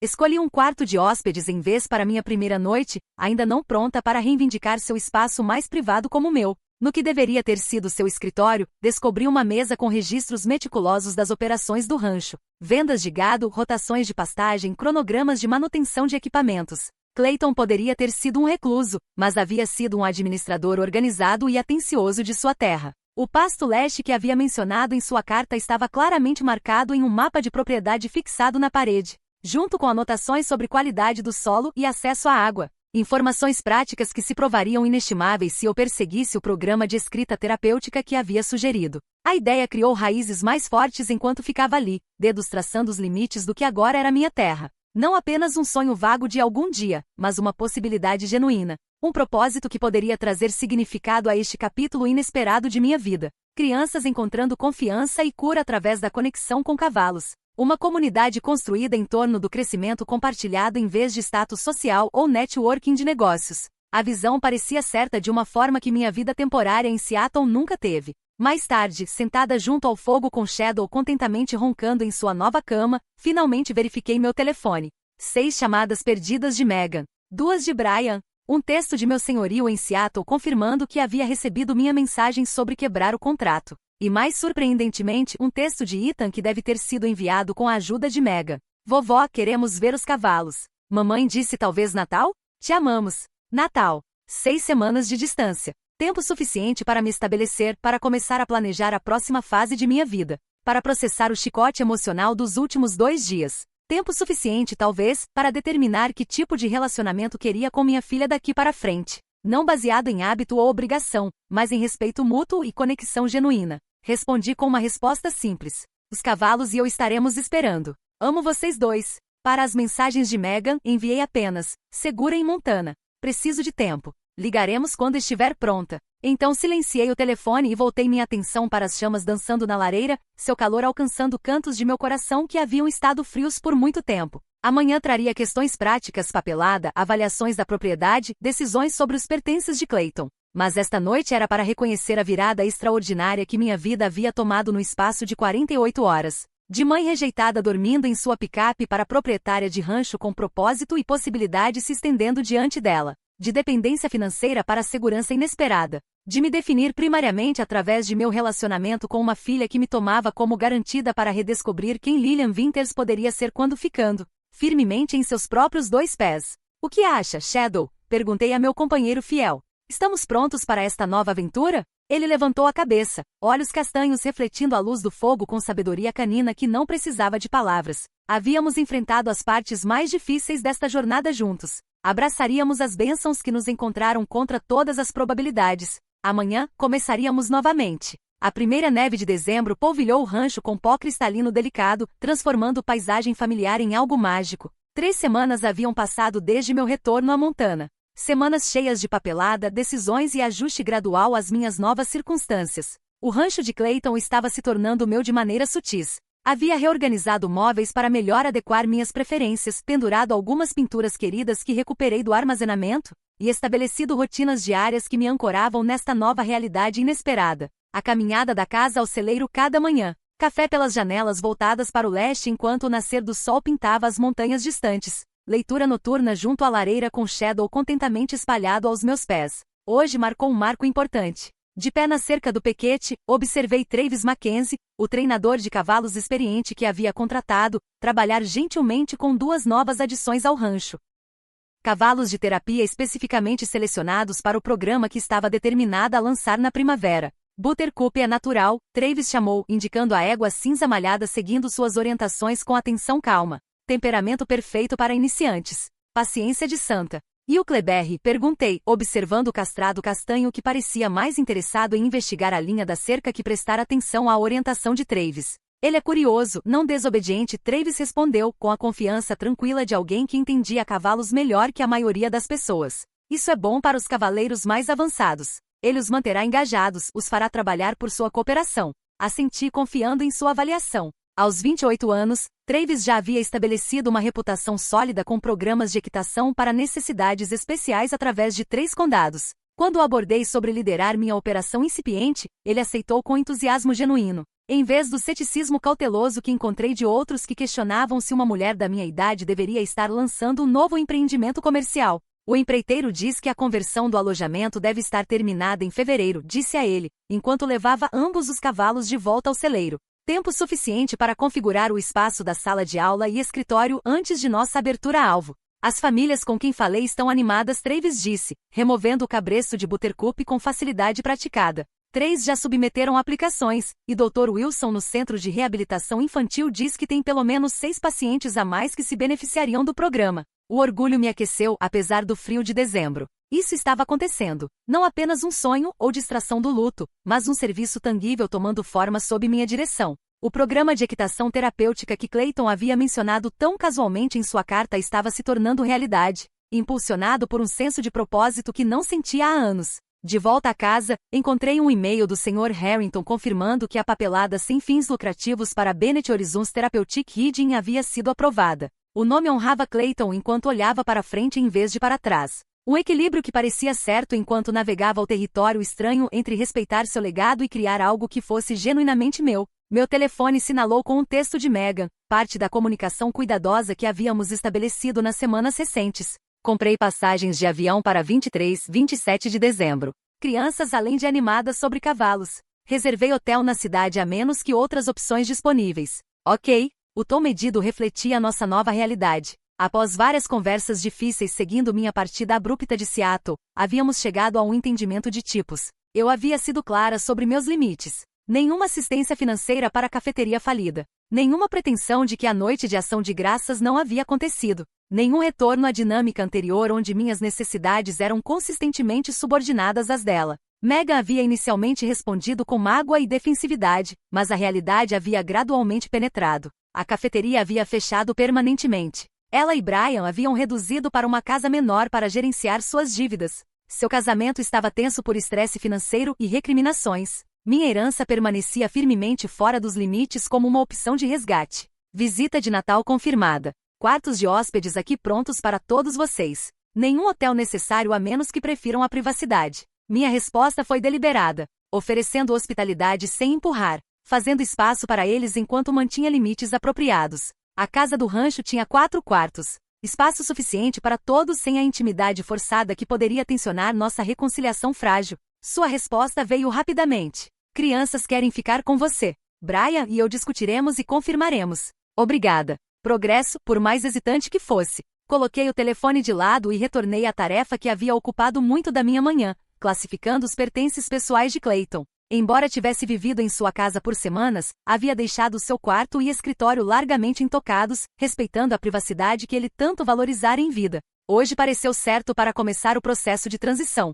Escolhi um quarto de hóspedes em vez para minha primeira noite, ainda não pronta para reivindicar seu espaço mais privado como o meu. No que deveria ter sido seu escritório, descobri uma mesa com registros meticulosos das operações do rancho, vendas de gado, rotações de pastagem, cronogramas de manutenção de equipamentos. Clayton poderia ter sido um recluso, mas havia sido um administrador organizado e atencioso de sua terra. O pasto leste que havia mencionado em sua carta estava claramente marcado em um mapa de propriedade fixado na parede, junto com anotações sobre qualidade do solo e acesso à água. Informações práticas que se provariam inestimáveis se eu perseguisse o programa de escrita terapêutica que havia sugerido. A ideia criou raízes mais fortes enquanto ficava ali, dedos traçando os limites do que agora era minha terra. Não apenas um sonho vago de algum dia, mas uma possibilidade genuína. Um propósito que poderia trazer significado a este capítulo inesperado de minha vida. Crianças encontrando confiança e cura através da conexão com cavalos. Uma comunidade construída em torno do crescimento compartilhado em vez de status social ou networking de negócios. A visão parecia certa de uma forma que minha vida temporária em Seattle nunca teve. Mais tarde, sentada junto ao fogo com Shadow contentamente roncando em sua nova cama, finalmente verifiquei meu telefone. 6 chamadas perdidas de Megan. 2 de Brian. Um texto de meu senhorio em Seattle confirmando que havia recebido minha mensagem sobre quebrar o contrato. E mais surpreendentemente, um texto de Ethan que deve ter sido enviado com a ajuda de Megan. Vovó, queremos ver os cavalos. Mamãe disse talvez Natal? Te amamos. Natal. 6 semanas de distância. Tempo suficiente para me estabelecer, para começar a planejar a próxima fase de minha vida. Para processar o chicote emocional dos últimos 2 dias. Tempo suficiente, talvez, para determinar que tipo de relacionamento queria com minha filha daqui para frente. Não baseado em hábito ou obrigação, mas em respeito mútuo e conexão genuína. Respondi com uma resposta simples. Os cavalos e eu estaremos esperando. Amo vocês dois. Para as mensagens de Megan, enviei apenas, segura em Montana. Preciso de tempo. Ligaremos quando estiver pronta. Então silenciei o telefone e voltei minha atenção para as chamas dançando na lareira, seu calor alcançando cantos de meu coração que haviam estado frios por muito tempo. Amanhã traria questões práticas, papelada, avaliações da propriedade, decisões sobre os pertences de Clayton. Mas esta noite era para reconhecer a virada extraordinária que minha vida havia tomado no espaço de 48 horas. De mãe rejeitada dormindo em sua picape para proprietária de rancho com propósito e possibilidade se estendendo diante dela. De dependência financeira para segurança inesperada. De me definir primariamente através de meu relacionamento com uma filha que me tomava como garantida para redescobrir quem Lillian Winters poderia ser quando ficando firmemente em seus próprios 2 pés. O que acha, Shadow? Perguntei a meu companheiro fiel. Estamos prontos para esta nova aventura? Ele levantou a cabeça, olhos castanhos refletindo a luz do fogo com sabedoria canina que não precisava de palavras. Havíamos enfrentado as partes mais difíceis desta jornada juntos. Abraçaríamos as bênçãos que nos encontraram contra todas as probabilidades. Amanhã, começaríamos novamente. A primeira neve de dezembro polvilhou o rancho com pó cristalino delicado, transformando paisagem familiar em algo mágico. 3 semanas haviam passado desde meu retorno a Montana. Semanas cheias de papelada, decisões e ajuste gradual às minhas novas circunstâncias. O rancho de Clayton estava se tornando meu de maneira sutis. Havia reorganizado móveis para melhor adequar minhas preferências, pendurado algumas pinturas queridas que recuperei do armazenamento, e estabelecido rotinas diárias que me ancoravam nesta nova realidade inesperada. A caminhada da casa ao celeiro cada manhã. Café pelas janelas voltadas para o leste enquanto o nascer do sol pintava as montanhas distantes. Leitura noturna junto à lareira com Shadow contentamente espalhado aos meus pés. Hoje marcou um marco importante. De pé na cerca do pequete, observei Travis Mackenzie, o treinador de cavalos experiente que havia contratado, trabalhar gentilmente com 2 novas adições ao rancho. Cavalos de terapia especificamente selecionados para o programa que estava determinada a lançar na primavera. Buttercup é natural, Travis chamou, indicando a égua cinza malhada seguindo suas orientações com atenção calma. Temperamento perfeito para iniciantes. Paciência de santa. E o Kleberry? Perguntei, observando o castrado castanho que parecia mais interessado em investigar a linha da cerca que prestar atenção à orientação de Travis. Ele é curioso, não desobediente, Travis respondeu, com a confiança tranquila de alguém que entendia cavalos melhor que a maioria das pessoas. Isso é bom para os cavaleiros mais avançados. Ele os manterá engajados, os fará trabalhar por sua cooperação. Assenti confiando em sua avaliação. Aos 28 anos, Travis já havia estabelecido uma reputação sólida com programas de equitação para necessidades especiais através de 3 condados. Quando o abordei sobre liderar minha operação incipiente, ele aceitou com entusiasmo genuíno. Em vez do ceticismo cauteloso que encontrei de outros que questionavam se uma mulher da minha idade deveria estar lançando um novo empreendimento comercial. O empreiteiro diz que a conversão do alojamento deve estar terminada em fevereiro, disse a ele, enquanto levava ambos os cavalos de volta ao celeiro. Tempo suficiente para configurar o espaço da sala de aula e escritório antes de nossa abertura-alvo. As famílias com quem falei estão animadas, Travis disse, removendo o cabresto de Buttercup com facilidade praticada. 3 já submeteram aplicações, e Dr. Wilson no Centro de Reabilitação Infantil diz que tem pelo menos 6 pacientes a mais que se beneficiariam do programa. O orgulho me aqueceu, apesar do frio de dezembro. Isso estava acontecendo. Não apenas um sonho ou distração do luto, mas um serviço tangível tomando forma sob minha direção. O programa de equitação terapêutica que Clayton havia mencionado tão casualmente em sua carta estava se tornando realidade, impulsionado por um senso de propósito que não sentia há anos. De volta a casa, encontrei um e-mail do Sr. Harrington confirmando que a papelada sem fins lucrativos para Bennett Horizons Therapeutic Reading havia sido aprovada. O nome honrava Clayton enquanto olhava para frente em vez de para trás. Um equilíbrio que parecia certo enquanto navegava o território estranho entre respeitar seu legado e criar algo que fosse genuinamente meu. Meu telefone sinalou com um texto de Megan, parte da comunicação cuidadosa que havíamos estabelecido nas semanas recentes. Comprei passagens de avião para 23, 27 de dezembro. Crianças além de animadas sobre cavalos. Reservei hotel na cidade a menos que outras opções disponíveis. Ok, o tom medido refletia a nossa nova realidade. Após várias conversas difíceis seguindo minha partida abrupta de Seattle, havíamos chegado a um entendimento de tipos. Eu havia sido clara sobre meus limites. Nenhuma assistência financeira para a cafeteria falida. Nenhuma pretensão de que a noite de ação de graças não havia acontecido. Nenhum retorno à dinâmica anterior onde minhas necessidades eram consistentemente subordinadas às dela. Megan havia inicialmente respondido com mágoa e defensividade, mas a realidade havia gradualmente penetrado. A cafeteria havia fechado permanentemente. Ela e Brian haviam reduzido para uma casa menor para gerenciar suas dívidas. Seu casamento estava tenso por estresse financeiro e recriminações. Minha herança permanecia firmemente fora dos limites como uma opção de resgate. Visita de Natal confirmada. Quartos de hóspedes aqui prontos para todos vocês. Nenhum hotel necessário a menos que prefiram a privacidade. Minha resposta foi deliberada, oferecendo hospitalidade sem empurrar, fazendo espaço para eles enquanto mantinha limites apropriados. A casa do rancho tinha 4 quartos. Espaço suficiente para todos sem a intimidade forçada que poderia tensionar nossa reconciliação frágil. Sua resposta veio rapidamente. Crianças querem ficar com você. Brian e eu discutiremos e confirmaremos. Obrigada. Progresso, por mais hesitante que fosse. Coloquei o telefone de lado e retornei à tarefa que havia ocupado muito da minha manhã, classificando os pertences pessoais de Clayton. Embora tivesse vivido em sua casa por semanas, havia deixado seu quarto e escritório largamente intocados, respeitando a privacidade que ele tanto valorizara em vida. Hoje pareceu certo para começar o processo de transição.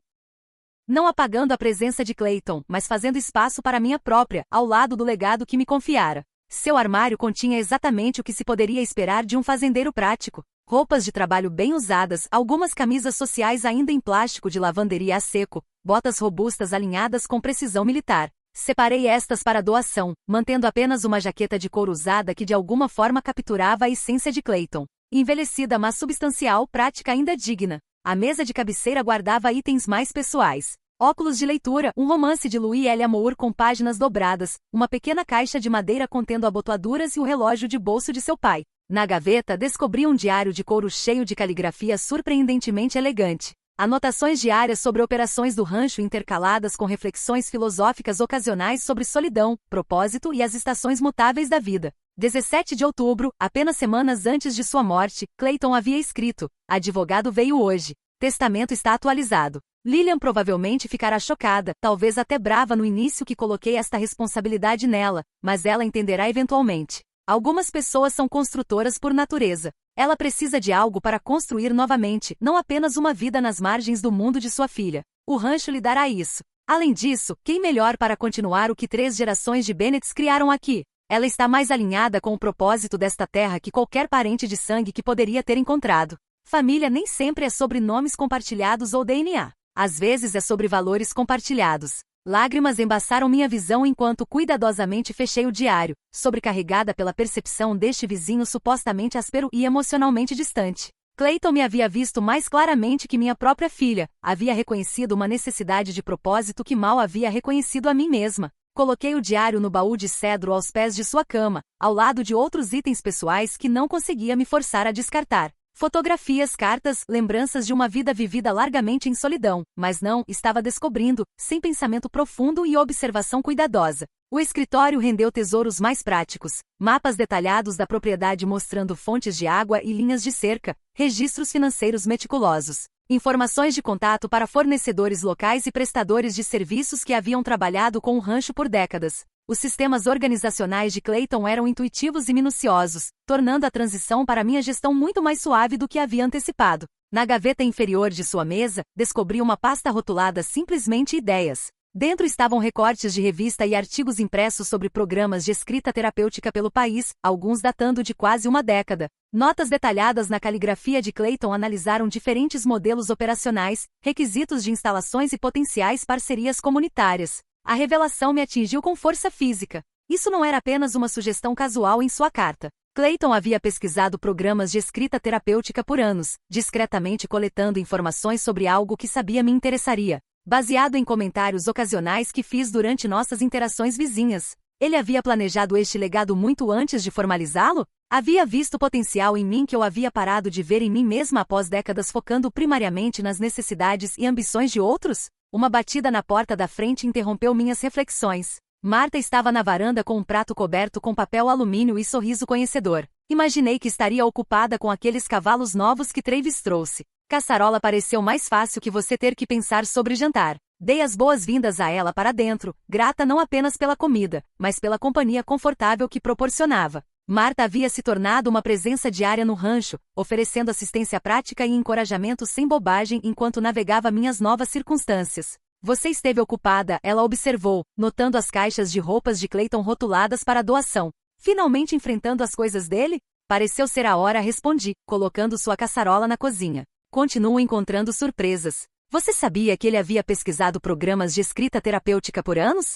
Não apagando a presença de Clayton, mas fazendo espaço para minha própria, ao lado do legado que me confiara. Seu armário continha exatamente o que se poderia esperar de um fazendeiro prático. Roupas de trabalho bem usadas, algumas camisas sociais ainda em plástico de lavanderia a seco, botas robustas alinhadas com precisão militar. Separei estas para doação, mantendo apenas uma jaqueta de couro usada que de alguma forma capturava a essência de Clayton. Envelhecida mas substancial, prática ainda digna. A mesa de cabeceira guardava itens mais pessoais. Óculos de leitura, um romance de Louis L. Amour com páginas dobradas, uma pequena caixa de madeira contendo abotoaduras e o relógio de bolso de seu pai. Na gaveta descobri um diário de couro cheio de caligrafia surpreendentemente elegante. Anotações diárias sobre operações do rancho intercaladas com reflexões filosóficas ocasionais sobre solidão, propósito e as estações mutáveis da vida. 17 de outubro, apenas semanas antes de sua morte, Clayton havia escrito: advogado veio hoje. Testamento está atualizado. Lillian provavelmente ficará chocada, talvez até brava no início que coloquei esta responsabilidade nela, mas ela entenderá eventualmente. Algumas pessoas são construtoras por natureza. Ela precisa de algo para construir novamente, não apenas uma vida nas margens do mundo de sua filha. O rancho lhe dará isso. Além disso, quem melhor para continuar o que 3 gerações de Bennetts criaram aqui? Ela está mais alinhada com o propósito desta terra que qualquer parente de sangue que poderia ter encontrado. Família nem sempre é sobre nomes compartilhados ou DNA. Às vezes é sobre valores compartilhados. Lágrimas embaçaram minha visão enquanto cuidadosamente fechei o diário, sobrecarregada pela percepção deste vizinho supostamente áspero e emocionalmente distante. Clayton me havia visto mais claramente que minha própria filha, havia reconhecido uma necessidade de propósito que mal havia reconhecido a mim mesma. Coloquei o diário no baú de cedro aos pés de sua cama, ao lado de outros itens pessoais que não conseguia me forçar a descartar. Fotografias, cartas, lembranças de uma vida vivida largamente em solidão, mas não, estava descobrindo, sem pensamento profundo e observação cuidadosa. O escritório rendeu tesouros mais práticos, mapas detalhados da propriedade mostrando fontes de água e linhas de cerca, registros financeiros meticulosos, informações de contato para fornecedores locais e prestadores de serviços que haviam trabalhado com o rancho por décadas. Os sistemas organizacionais de Clayton eram intuitivos e minuciosos, tornando a transição para minha gestão muito mais suave do que havia antecipado. Na gaveta inferior de sua mesa, descobri uma pasta rotulada simplesmente Ideias. Dentro estavam recortes de revista e artigos impressos sobre programas de escrita terapêutica pelo país, alguns datando de quase uma década. Notas detalhadas na caligrafia de Clayton analisaram diferentes modelos operacionais, requisitos de instalações e potenciais parcerias comunitárias. A revelação me atingiu com força física. Isso não era apenas uma sugestão casual em sua carta. Clayton havia pesquisado programas de escrita terapêutica por anos, discretamente coletando informações sobre algo que sabia me interessaria, baseado em comentários ocasionais que fiz durante nossas interações vizinhas. Ele havia planejado este legado muito antes de formalizá-lo? Havia visto potencial em mim que eu havia parado de ver em mim mesma após décadas focando primariamente nas necessidades e ambições de outros? Uma batida na porta da frente interrompeu minhas reflexões. Marta estava na varanda com um prato coberto com papel alumínio e sorriso conhecedor. Imaginei que estaria ocupada com aqueles cavalos novos que Travis trouxe. Caçarola pareceu mais fácil que você ter que pensar sobre jantar. Dei as boas-vindas a ela para dentro, grata não apenas pela comida, mas pela companhia confortável que proporcionava. Marta havia se tornado uma presença diária no rancho, oferecendo assistência prática e encorajamento sem bobagem enquanto navegava minhas novas circunstâncias. Você esteve ocupada, ela observou, notando as caixas de roupas de Clayton rotuladas para doação. Finalmente enfrentando as coisas dele? Pareceu ser a hora, respondi, colocando sua caçarola na cozinha. Continuo encontrando surpresas. Você sabia que ele havia pesquisado programas de escrita terapêutica por anos?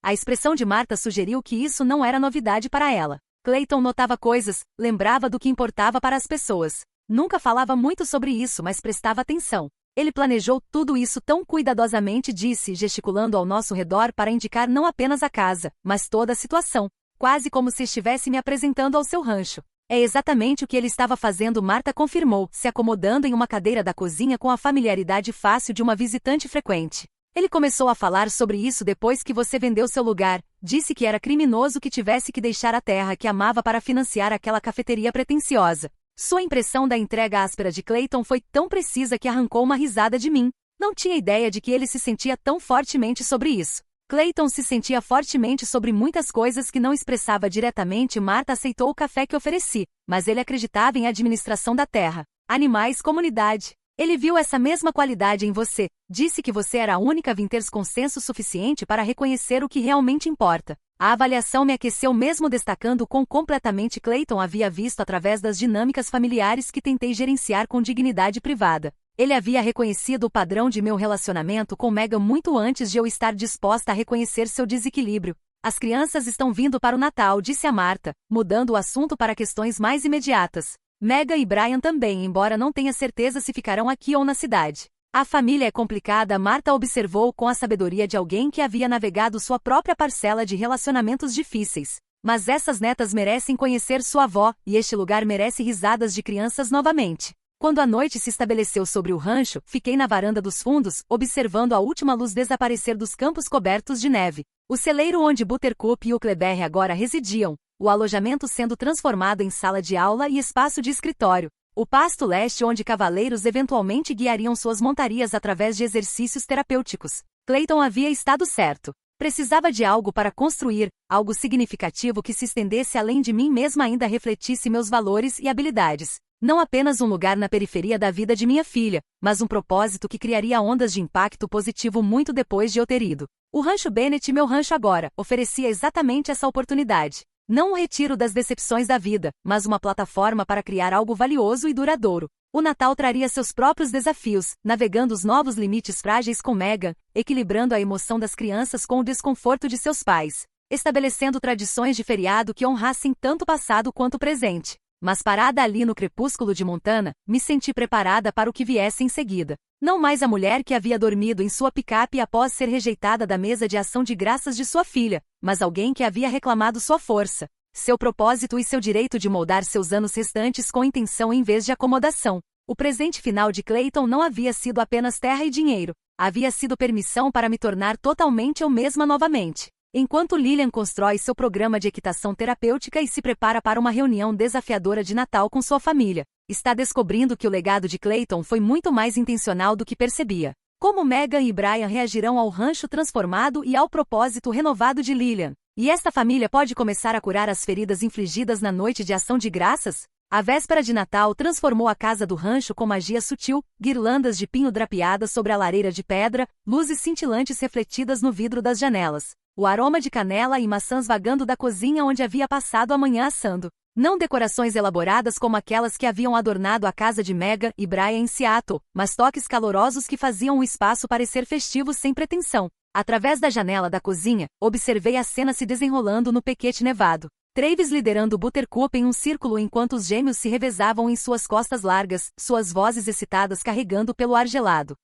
A expressão de Marta sugeriu que isso não era novidade para ela. Clayton notava coisas, lembrava do que importava para as pessoas. Nunca falava muito sobre isso, mas prestava atenção. Ele planejou tudo isso tão cuidadosamente, disse, gesticulando ao nosso redor para indicar não apenas a casa, mas toda a situação, quase como se estivesse me apresentando ao seu rancho. É exatamente o que ele estava fazendo, Marta confirmou, se acomodando em uma cadeira da cozinha com a familiaridade fácil de uma visitante frequente. Ele começou a falar sobre isso depois que você vendeu seu lugar, disse que era criminoso que tivesse que deixar a terra que amava para financiar aquela cafeteria pretensiosa. Sua impressão da entrega áspera de Clayton foi tão precisa que arrancou uma risada de mim. Não tinha ideia de que ele se sentia tão fortemente sobre isso. Clayton se sentia fortemente sobre muitas coisas que não expressava diretamente. Marta aceitou o café que ofereci, mas ele acreditava em administração da terra, animais, comunidade. Ele viu essa mesma qualidade em você, disse que você era a única a vir ter consenso suficiente para reconhecer o que realmente importa. A avaliação me aqueceu mesmo destacando quão completamente Clayton havia visto através das dinâmicas familiares que tentei gerenciar com dignidade privada. Ele havia reconhecido o padrão de meu relacionamento com Megan muito antes de eu estar disposta a reconhecer seu desequilíbrio. As crianças estão vindo para o Natal, disse a Marta, mudando o assunto para questões mais imediatas. Megan e Brian também, embora não tenha certeza se ficarão aqui ou na cidade. A família é complicada, Marta observou com a sabedoria de alguém que havia navegado sua própria parcela de relacionamentos difíceis. Mas essas netas merecem conhecer sua avó, e este lugar merece risadas de crianças novamente. Quando a noite se estabeleceu sobre o rancho, fiquei na varanda dos fundos, observando a última luz desaparecer dos campos cobertos de neve. O celeiro onde Buttercup e Huckleberry agora residiam, o alojamento sendo transformado em sala de aula e espaço de escritório. O pasto leste onde cavaleiros eventualmente guiariam suas montarias através de exercícios terapêuticos. Clayton havia estado certo. Precisava de algo para construir, algo significativo que se estendesse além de mim mesma, ainda refletisse meus valores e habilidades. Não apenas um lugar na periferia da vida de minha filha, mas um propósito que criaria ondas de impacto positivo muito depois de eu ter ido. O Rancho Bennett, meu rancho agora, oferecia exatamente essa oportunidade. Não o retiro das decepções da vida, mas uma plataforma para criar algo valioso e duradouro. O Natal traria seus próprios desafios, navegando os novos limites frágeis com Megan, equilibrando a emoção das crianças com o desconforto de seus pais, estabelecendo tradições de feriado que honrassem tanto o passado quanto o presente. Mas parada ali no crepúsculo de Montana, me senti preparada para o que viesse em seguida. Não mais a mulher que havia dormido em sua picape após ser rejeitada da mesa de ação de graças de sua filha, mas alguém que havia reclamado sua força, seu propósito e seu direito de moldar seus anos restantes com intenção em vez de acomodação. O presente final de Clayton não havia sido apenas terra e dinheiro, havia sido permissão para me tornar totalmente eu mesma novamente. Enquanto Lillian constrói seu programa de equitação terapêutica e se prepara para uma reunião desafiadora de Natal com sua família, está descobrindo que o legado de Clayton foi muito mais intencional do que percebia. Como Megan e Brian reagirão ao rancho transformado e ao propósito renovado de Lillian? E esta família pode começar a curar as feridas infligidas na noite de ação de graças? A véspera de Natal transformou a casa do rancho com magia sutil, guirlandas de pinho drapeadas sobre a lareira de pedra, luzes cintilantes refletidas no vidro das janelas. O aroma de canela e maçãs vagando da cozinha onde havia passado a manhã assando. Não decorações elaboradas como aquelas que haviam adornado a casa de Megan e Brian em Seattle, mas toques calorosos que faziam o espaço parecer festivo sem pretensão. Através da janela da cozinha, observei a cena se desenrolando no Pequete Nevado. Travis liderando Buttercup em um círculo enquanto os gêmeos se revezavam em suas costas largas, suas vozes excitadas carregando pelo ar gelado.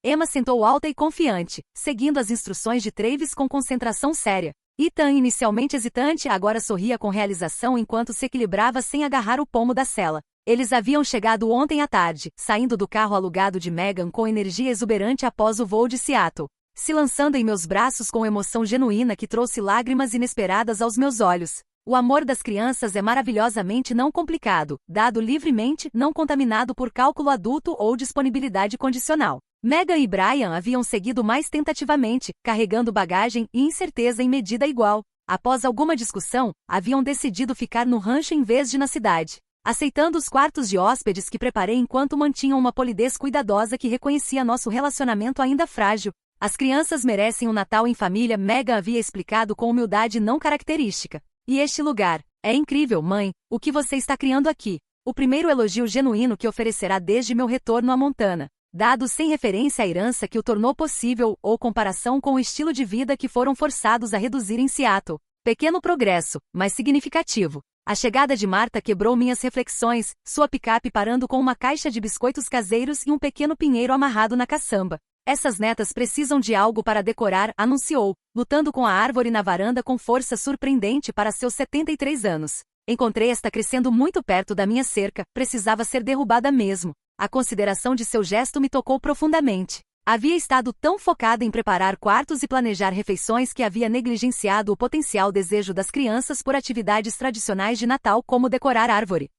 Emma sentou alta e confiante, seguindo as instruções de Travis com concentração séria. Ethan, inicialmente hesitante, agora sorria com realização enquanto se equilibrava sem agarrar o pomo da cela. Eles haviam chegado ontem à tarde, saindo do carro alugado de Megan com energia exuberante após o voo de Seattle, se lançando em meus braços com emoção genuína que trouxe lágrimas inesperadas aos meus olhos. O amor das crianças é maravilhosamente não complicado, dado livremente, não contaminado por cálculo adulto ou disponibilidade condicional. Megan e Brian haviam seguido mais tentativamente, carregando bagagem e incerteza em medida igual. Após alguma discussão, haviam decidido ficar no rancho em vez de na cidade, aceitando os quartos de hóspedes que preparei enquanto mantinham uma polidez cuidadosa que reconhecia nosso relacionamento ainda frágil. As crianças merecem um Natal em família, Megan havia explicado com humildade não característica. E este lugar, é incrível, mãe, o que você está criando aqui. O primeiro elogio genuíno que oferecerá desde meu retorno a Montana. Dado sem referência à herança que o tornou possível ou comparação com o estilo de vida que foram forçados a reduzir em Seattle. Pequeno progresso, mas significativo. A chegada de Marta quebrou minhas reflexões, sua picape parando com uma caixa de biscoitos caseiros e um pequeno pinheiro amarrado na caçamba. Essas netas precisam de algo para decorar, anunciou, lutando com a árvore na varanda com força surpreendente para seus 73 anos. Encontrei esta crescendo muito perto da minha cerca, precisava ser derrubada mesmo. A consideração de seu gesto me tocou profundamente. Havia estado tão focada em preparar quartos e planejar refeições que havia negligenciado o potencial desejo das crianças por atividades tradicionais de Natal como decorar árvore.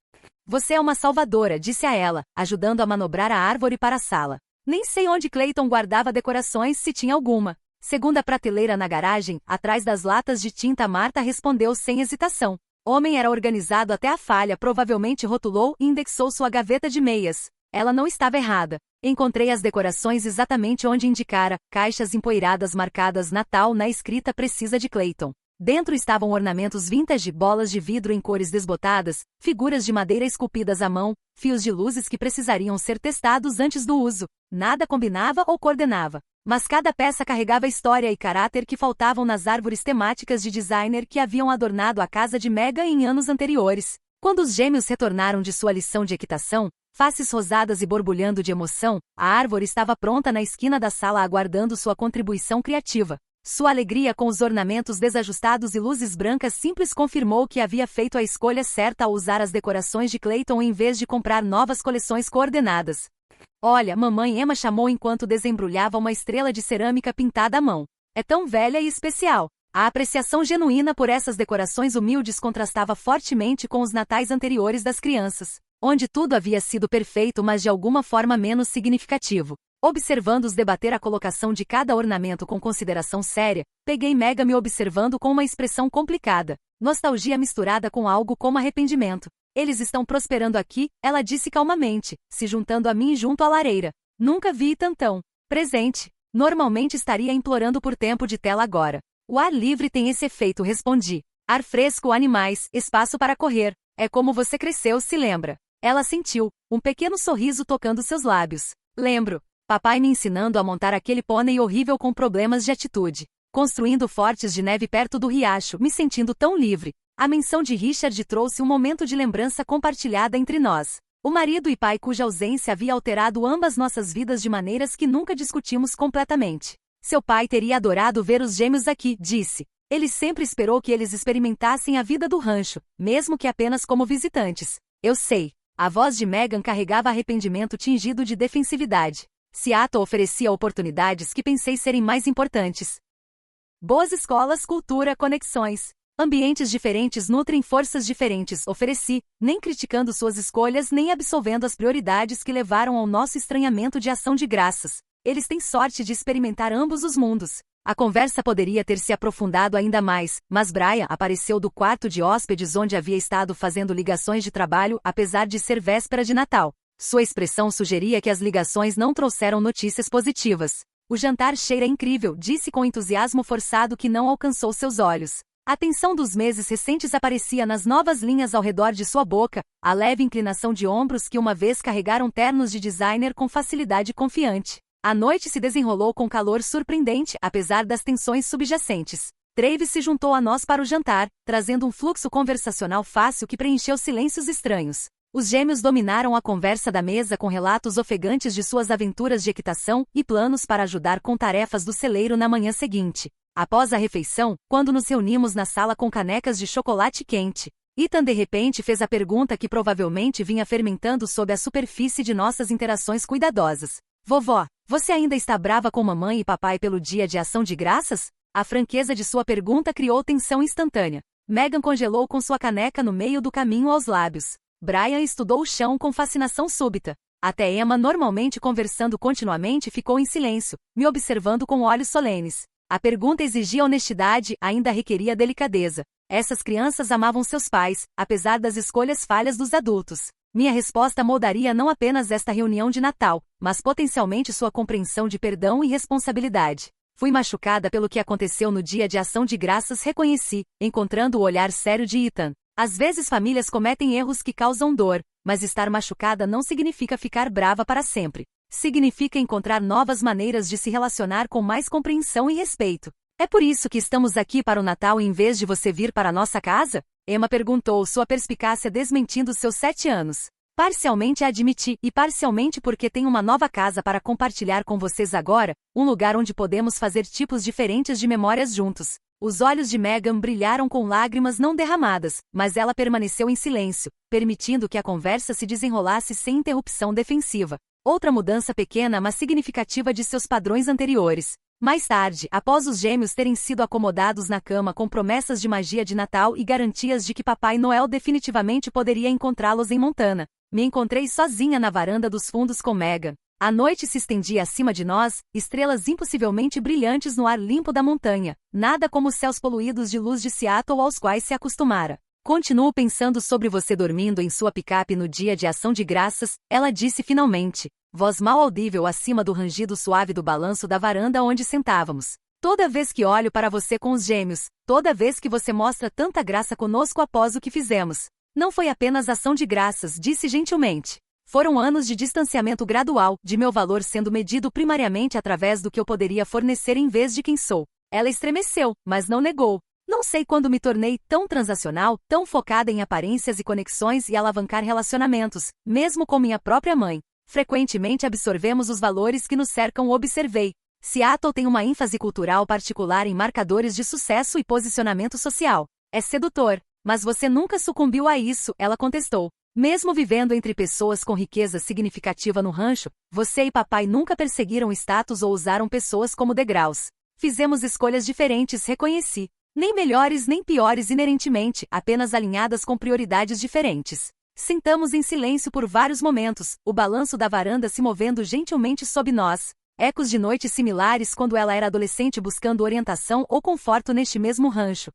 Você é uma salvadora, disse a ela, ajudando a manobrar a árvore para a sala. Nem sei onde Clayton guardava decorações se tinha alguma. Segunda prateleira na garagem, atrás das latas de tinta, Marta respondeu sem hesitação. Homem era organizado até a falha, provavelmente rotulou e indexou sua gaveta de meias. Ela não estava errada. Encontrei as decorações exatamente onde indicara, caixas empoeiradas marcadas Natal na escrita precisa de Clayton. Dentro estavam ornamentos vintage, bolas de vidro em cores desbotadas, figuras de madeira esculpidas à mão, fios de luzes que precisariam ser testados antes do uso. Nada combinava ou coordenava. Mas cada peça carregava história e caráter que faltavam nas árvores temáticas de designer que haviam adornado a casa de Megan em anos anteriores. Quando os gêmeos retornaram de sua lição de equitação, faces rosadas e borbulhando de emoção, a árvore estava pronta na esquina da sala aguardando sua contribuição criativa. Sua alegria com os ornamentos desajustados e luzes brancas simples confirmou que havia feito a escolha certa ao usar as decorações de Clayton em vez de comprar novas coleções coordenadas. Olha, mamãe, Emma chamou enquanto desembrulhava uma estrela de cerâmica pintada à mão. É tão velha e especial. A apreciação genuína por essas decorações humildes contrastava fortemente com os natais anteriores das crianças, onde tudo havia sido perfeito mas de alguma forma menos significativo. Observando-os debater a colocação de cada ornamento com consideração séria, peguei Megan me observando com uma expressão complicada, nostalgia misturada com algo como arrependimento. Eles estão prosperando aqui, ela disse calmamente, se juntando a mim junto à lareira. Nunca vi tantão presente. Normalmente estaria implorando por tempo de tela agora. O ar livre tem esse efeito, respondi. Ar fresco, animais, espaço para correr. É como você cresceu, se lembra? Ela sentiu, um pequeno sorriso tocando seus lábios. Lembro. Papai me ensinando a montar aquele pônei horrível com problemas de atitude. Construindo fortes de neve perto do riacho, me sentindo tão livre. A menção de Richard trouxe um momento de lembrança compartilhada entre nós. O marido e pai cuja ausência havia alterado ambas nossas vidas de maneiras que nunca discutimos completamente. Seu pai teria adorado ver os gêmeos aqui, disse. Ele sempre esperou que eles experimentassem a vida do rancho, mesmo que apenas como visitantes. Eu sei. A voz de Megan carregava arrependimento tingido de defensividade. Seattle oferecia oportunidades que pensei serem mais importantes. Boas escolas, cultura, conexões. Ambientes diferentes nutrem forças diferentes, ofereci, nem criticando suas escolhas nem absolvendo as prioridades que levaram ao nosso estranhamento de ação de graças. Eles têm sorte de experimentar ambos os mundos. A conversa poderia ter se aprofundado ainda mais, mas Brian apareceu do quarto de hóspedes onde havia estado fazendo ligações de trabalho, apesar de ser véspera de Natal. Sua expressão sugeria que as ligações não trouxeram notícias positivas. O jantar cheira incrível, disse com entusiasmo forçado que não alcançou seus olhos. A tensão dos meses recentes aparecia nas novas linhas ao redor de sua boca, a leve inclinação de ombros que uma vez carregaram ternos de designer com facilidade confiante. A noite se desenrolou com calor surpreendente, apesar das tensões subjacentes. Travis se juntou a nós para o jantar, trazendo um fluxo conversacional fácil que preencheu silêncios estranhos. Os gêmeos dominaram a conversa da mesa com relatos ofegantes de suas aventuras de equitação e planos para ajudar com tarefas do celeiro na manhã seguinte. Após a refeição, quando nos reunimos na sala com canecas de chocolate quente, Ethan de repente fez a pergunta que provavelmente vinha fermentando sob a superfície de nossas interações cuidadosas. Vovó, você ainda está brava com mamãe e papai pelo Dia de Ação de Graças? A franqueza de sua pergunta criou tensão instantânea. Megan congelou com sua caneca no meio do caminho aos lábios. Brian estudou o chão com fascinação súbita. Até Emma, normalmente conversando continuamente, ficou em silêncio, me observando com olhos solenes. A pergunta exigia honestidade, ainda requeria delicadeza. Essas crianças amavam seus pais, apesar das escolhas falhas dos adultos. Minha resposta moldaria não apenas esta reunião de Natal, mas potencialmente sua compreensão de perdão e responsabilidade. Fui machucada pelo que aconteceu no Dia de Ação de Graças, reconheci, encontrando o olhar sério de Ethan. Às vezes famílias cometem erros que causam dor, mas estar machucada não significa ficar brava para sempre. Significa encontrar novas maneiras de se relacionar com mais compreensão e respeito. É por isso que estamos aqui para o Natal em vez de você vir para a nossa casa? Emma perguntou, sua perspicácia desmentindo seus 7 anos. Parcialmente admiti, e parcialmente porque tenho uma nova casa para compartilhar com vocês agora, um lugar onde podemos fazer tipos diferentes de memórias juntos. Os olhos de Megan brilharam com lágrimas não derramadas, mas ela permaneceu em silêncio, permitindo que a conversa se desenrolasse sem interrupção defensiva. Outra mudança pequena mas significativa de seus padrões anteriores. Mais tarde, após os gêmeos terem sido acomodados na cama com promessas de magia de Natal e garantias de que Papai Noel definitivamente poderia encontrá-los em Montana, me encontrei sozinha na varanda dos fundos com Megan. A noite se estendia acima de nós, estrelas impossivelmente brilhantes no ar limpo da montanha, nada como os céus poluídos de luz de Seattle aos quais se acostumara. Continuo pensando sobre você dormindo em sua picape no Dia de Ação de Graças, ela disse finalmente, voz mal audível acima do rangido suave do balanço da varanda onde sentávamos. Toda vez que olho para você com os gêmeos, toda vez que você mostra tanta graça conosco após o que fizemos. Não foi apenas ação de graças, disse gentilmente. Foram anos de distanciamento gradual, de meu valor sendo medido primariamente através do que eu poderia fornecer em vez de quem sou. Ela estremeceu, mas não negou. Não sei quando me tornei tão transacional, tão focada em aparências e conexões e alavancar relacionamentos, mesmo com minha própria mãe. Frequentemente absorvemos os valores que nos cercam, observei. Seattle tem uma ênfase cultural particular em marcadores de sucesso e posicionamento social. É sedutor, mas você nunca sucumbiu a isso, ela contestou. Mesmo vivendo entre pessoas com riqueza significativa no rancho, você e papai nunca perseguiram status ou usaram pessoas como degraus. Fizemos escolhas diferentes, reconheci. Nem melhores nem piores inerentemente, apenas alinhadas com prioridades diferentes. Sentamos em silêncio por vários momentos, o balanço da varanda se movendo gentilmente sob nós. Ecos de noites similares quando ela era adolescente buscando orientação ou conforto neste mesmo rancho.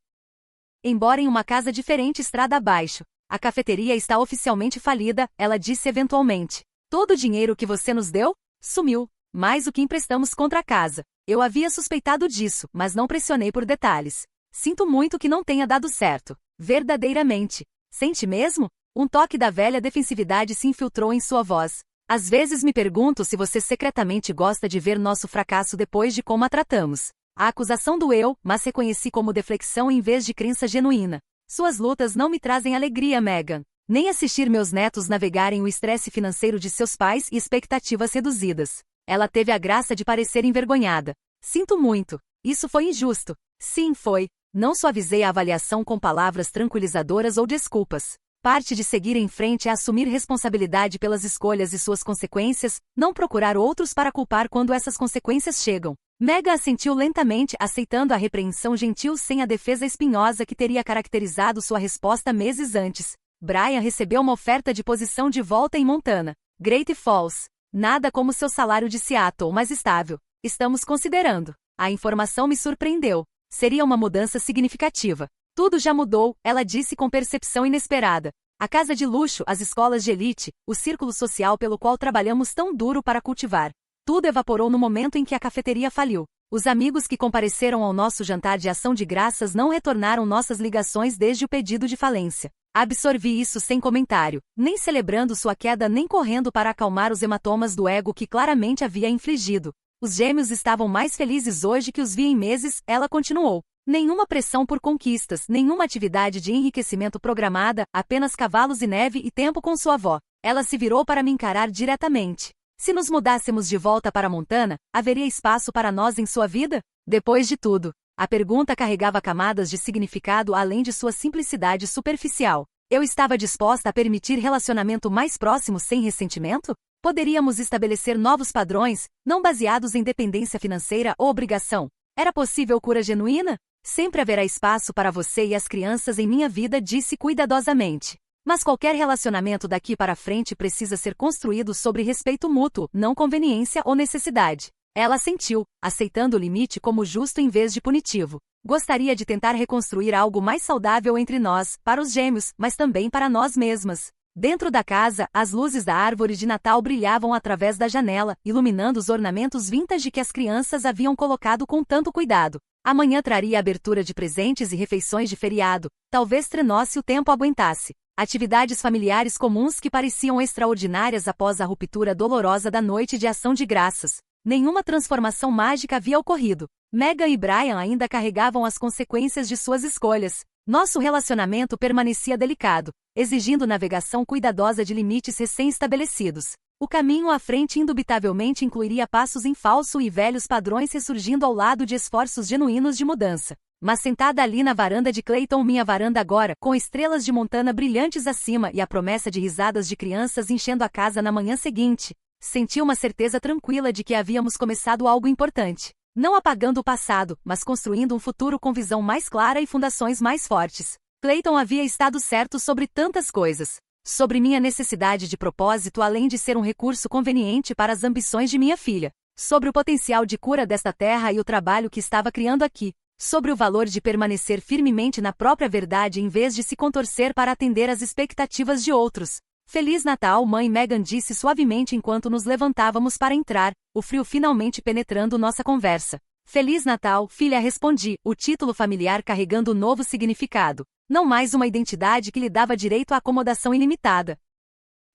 Embora em uma casa diferente estrada abaixo. A cafeteria está oficialmente falida, ela disse eventualmente. Todo o dinheiro que você nos deu? Sumiu. Mais o que emprestamos contra a casa. Eu havia suspeitado disso, mas não pressionei por detalhes. Sinto muito que não tenha dado certo. Verdadeiramente. Sente mesmo? Um toque da velha defensividade se infiltrou em sua voz. Às vezes me pergunto se você secretamente gosta de ver nosso fracasso depois de como a tratamos. A acusação doeu, mas reconheci como deflexão em vez de crença genuína. Suas lutas não me trazem alegria, Megan. Nem assistir meus netos navegarem o estresse financeiro de seus pais e expectativas reduzidas. Ela teve a graça de parecer envergonhada. Sinto muito. Isso foi injusto. Sim, foi. Não suavizei a avaliação com palavras tranquilizadoras ou desculpas. Parte de seguir em frente é assumir responsabilidade pelas escolhas e suas consequências, não procurar outros para culpar quando essas consequências chegam. Megan assentiu lentamente, aceitando a repreensão gentil sem a defesa espinhosa que teria caracterizado sua resposta meses antes. Brian recebeu uma oferta de posição de volta em Montana. Great Falls. Nada como seu salário de Seattle, mais estável. Estamos considerando. A informação me surpreendeu. Seria uma mudança significativa. Tudo já mudou, ela disse com percepção inesperada. A casa de luxo, as escolas de elite, o círculo social pelo qual trabalhamos tão duro para cultivar. Tudo evaporou no momento em que a cafeteria faliu. Os amigos que compareceram ao nosso jantar de ação de graças não retornaram nossas ligações desde o pedido de falência. Absorvi isso sem comentário, nem celebrando sua queda nem correndo para acalmar os hematomas do ego que claramente havia infligido. Os gêmeos estavam mais felizes hoje que os vi em meses, ela continuou. Nenhuma pressão por conquistas, nenhuma atividade de enriquecimento programada, apenas cavalos e neve e tempo com sua avó. Ela se virou para me encarar diretamente. Se nos mudássemos de volta para Montana, haveria espaço para nós em sua vida? Depois de tudo, a pergunta carregava camadas de significado além de sua simplicidade superficial. Eu estava disposta a permitir relacionamento mais próximo sem ressentimento? Poderíamos estabelecer novos padrões, não baseados em dependência financeira ou obrigação. Era possível cura genuína? Sempre haverá espaço para você e as crianças em minha vida, disse cuidadosamente. Mas qualquer relacionamento daqui para frente precisa ser construído sobre respeito mútuo, não conveniência ou necessidade. Ela assentiu, aceitando o limite como justo em vez de punitivo. Gostaria de tentar reconstruir algo mais saudável entre nós, para os gêmeos, mas também para nós mesmas. Dentro da casa, as luzes da árvore de Natal brilhavam através da janela, iluminando os ornamentos vintage que as crianças haviam colocado com tanto cuidado. Amanhã traria abertura de presentes e refeições de feriado. Talvez treinasse o tempo aguentasse. Atividades familiares comuns que pareciam extraordinárias após a ruptura dolorosa da noite de ação de graças. Nenhuma transformação mágica havia ocorrido. Megan e Brian ainda carregavam as consequências de suas escolhas. Nosso relacionamento permanecia delicado, exigindo navegação cuidadosa de limites recém-estabelecidos. O caminho à frente indubitavelmente incluiria passos em falso e velhos padrões ressurgindo ao lado de esforços genuínos de mudança. Mas sentada ali na varanda de Clayton, minha varanda agora, com estrelas de Montana brilhantes acima e a promessa de risadas de crianças enchendo a casa na manhã seguinte, senti uma certeza tranquila de que havíamos começado algo importante. Não apagando o passado, mas construindo um futuro com visão mais clara e fundações mais fortes. Clayton havia estado certo sobre tantas coisas. Sobre minha necessidade de propósito além de ser um recurso conveniente para as ambições de minha filha. Sobre o potencial de cura desta terra e o trabalho que estava criando aqui. Sobre o valor de permanecer firmemente na própria verdade em vez de se contorcer para atender às expectativas de outros. Feliz Natal, mãe, Megan disse suavemente enquanto nos levantávamos para entrar, o frio finalmente penetrando nossa conversa. Feliz Natal, filha, respondi, o título familiar carregando novo significado. Não mais uma identidade que lhe dava direito à acomodação ilimitada,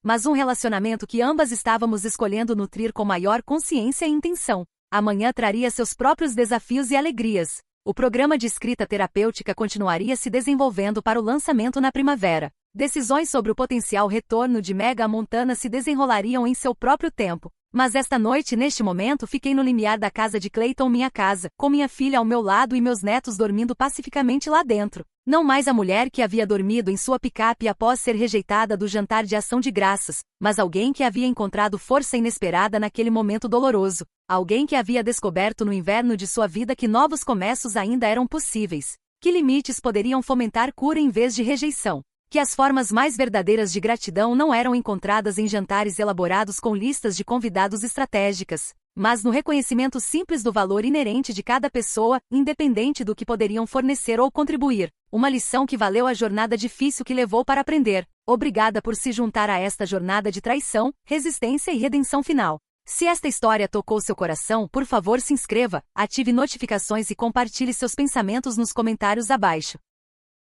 mas um relacionamento que ambas estávamos escolhendo nutrir com maior consciência e intenção. Amanhã traria seus próprios desafios e alegrias. O programa de escrita terapêutica continuaria se desenvolvendo para o lançamento na primavera. Decisões sobre o potencial retorno de Megan a Montana se desenrolariam em seu próprio tempo. Mas esta noite, neste momento, fiquei no limiar da casa de Clayton, minha casa, com minha filha ao meu lado e meus netos dormindo pacificamente lá dentro. Não mais a mulher que havia dormido em sua picape após ser rejeitada do jantar de ação de graças, mas alguém que havia encontrado força inesperada naquele momento doloroso. Alguém que havia descoberto no inverno de sua vida que novos começos ainda eram possíveis. Que limites poderiam fomentar cura em vez de rejeição. Que as formas mais verdadeiras de gratidão não eram encontradas em jantares elaborados com listas de convidados estratégicas, mas no reconhecimento simples do valor inerente de cada pessoa, independente do que poderiam fornecer ou contribuir. Uma lição que valeu a jornada difícil que levou para aprender. Obrigada por se juntar a esta jornada de traição, resistência e redenção final. Se esta história tocou seu coração, por favor se inscreva, ative notificações e compartilhe seus pensamentos nos comentários abaixo.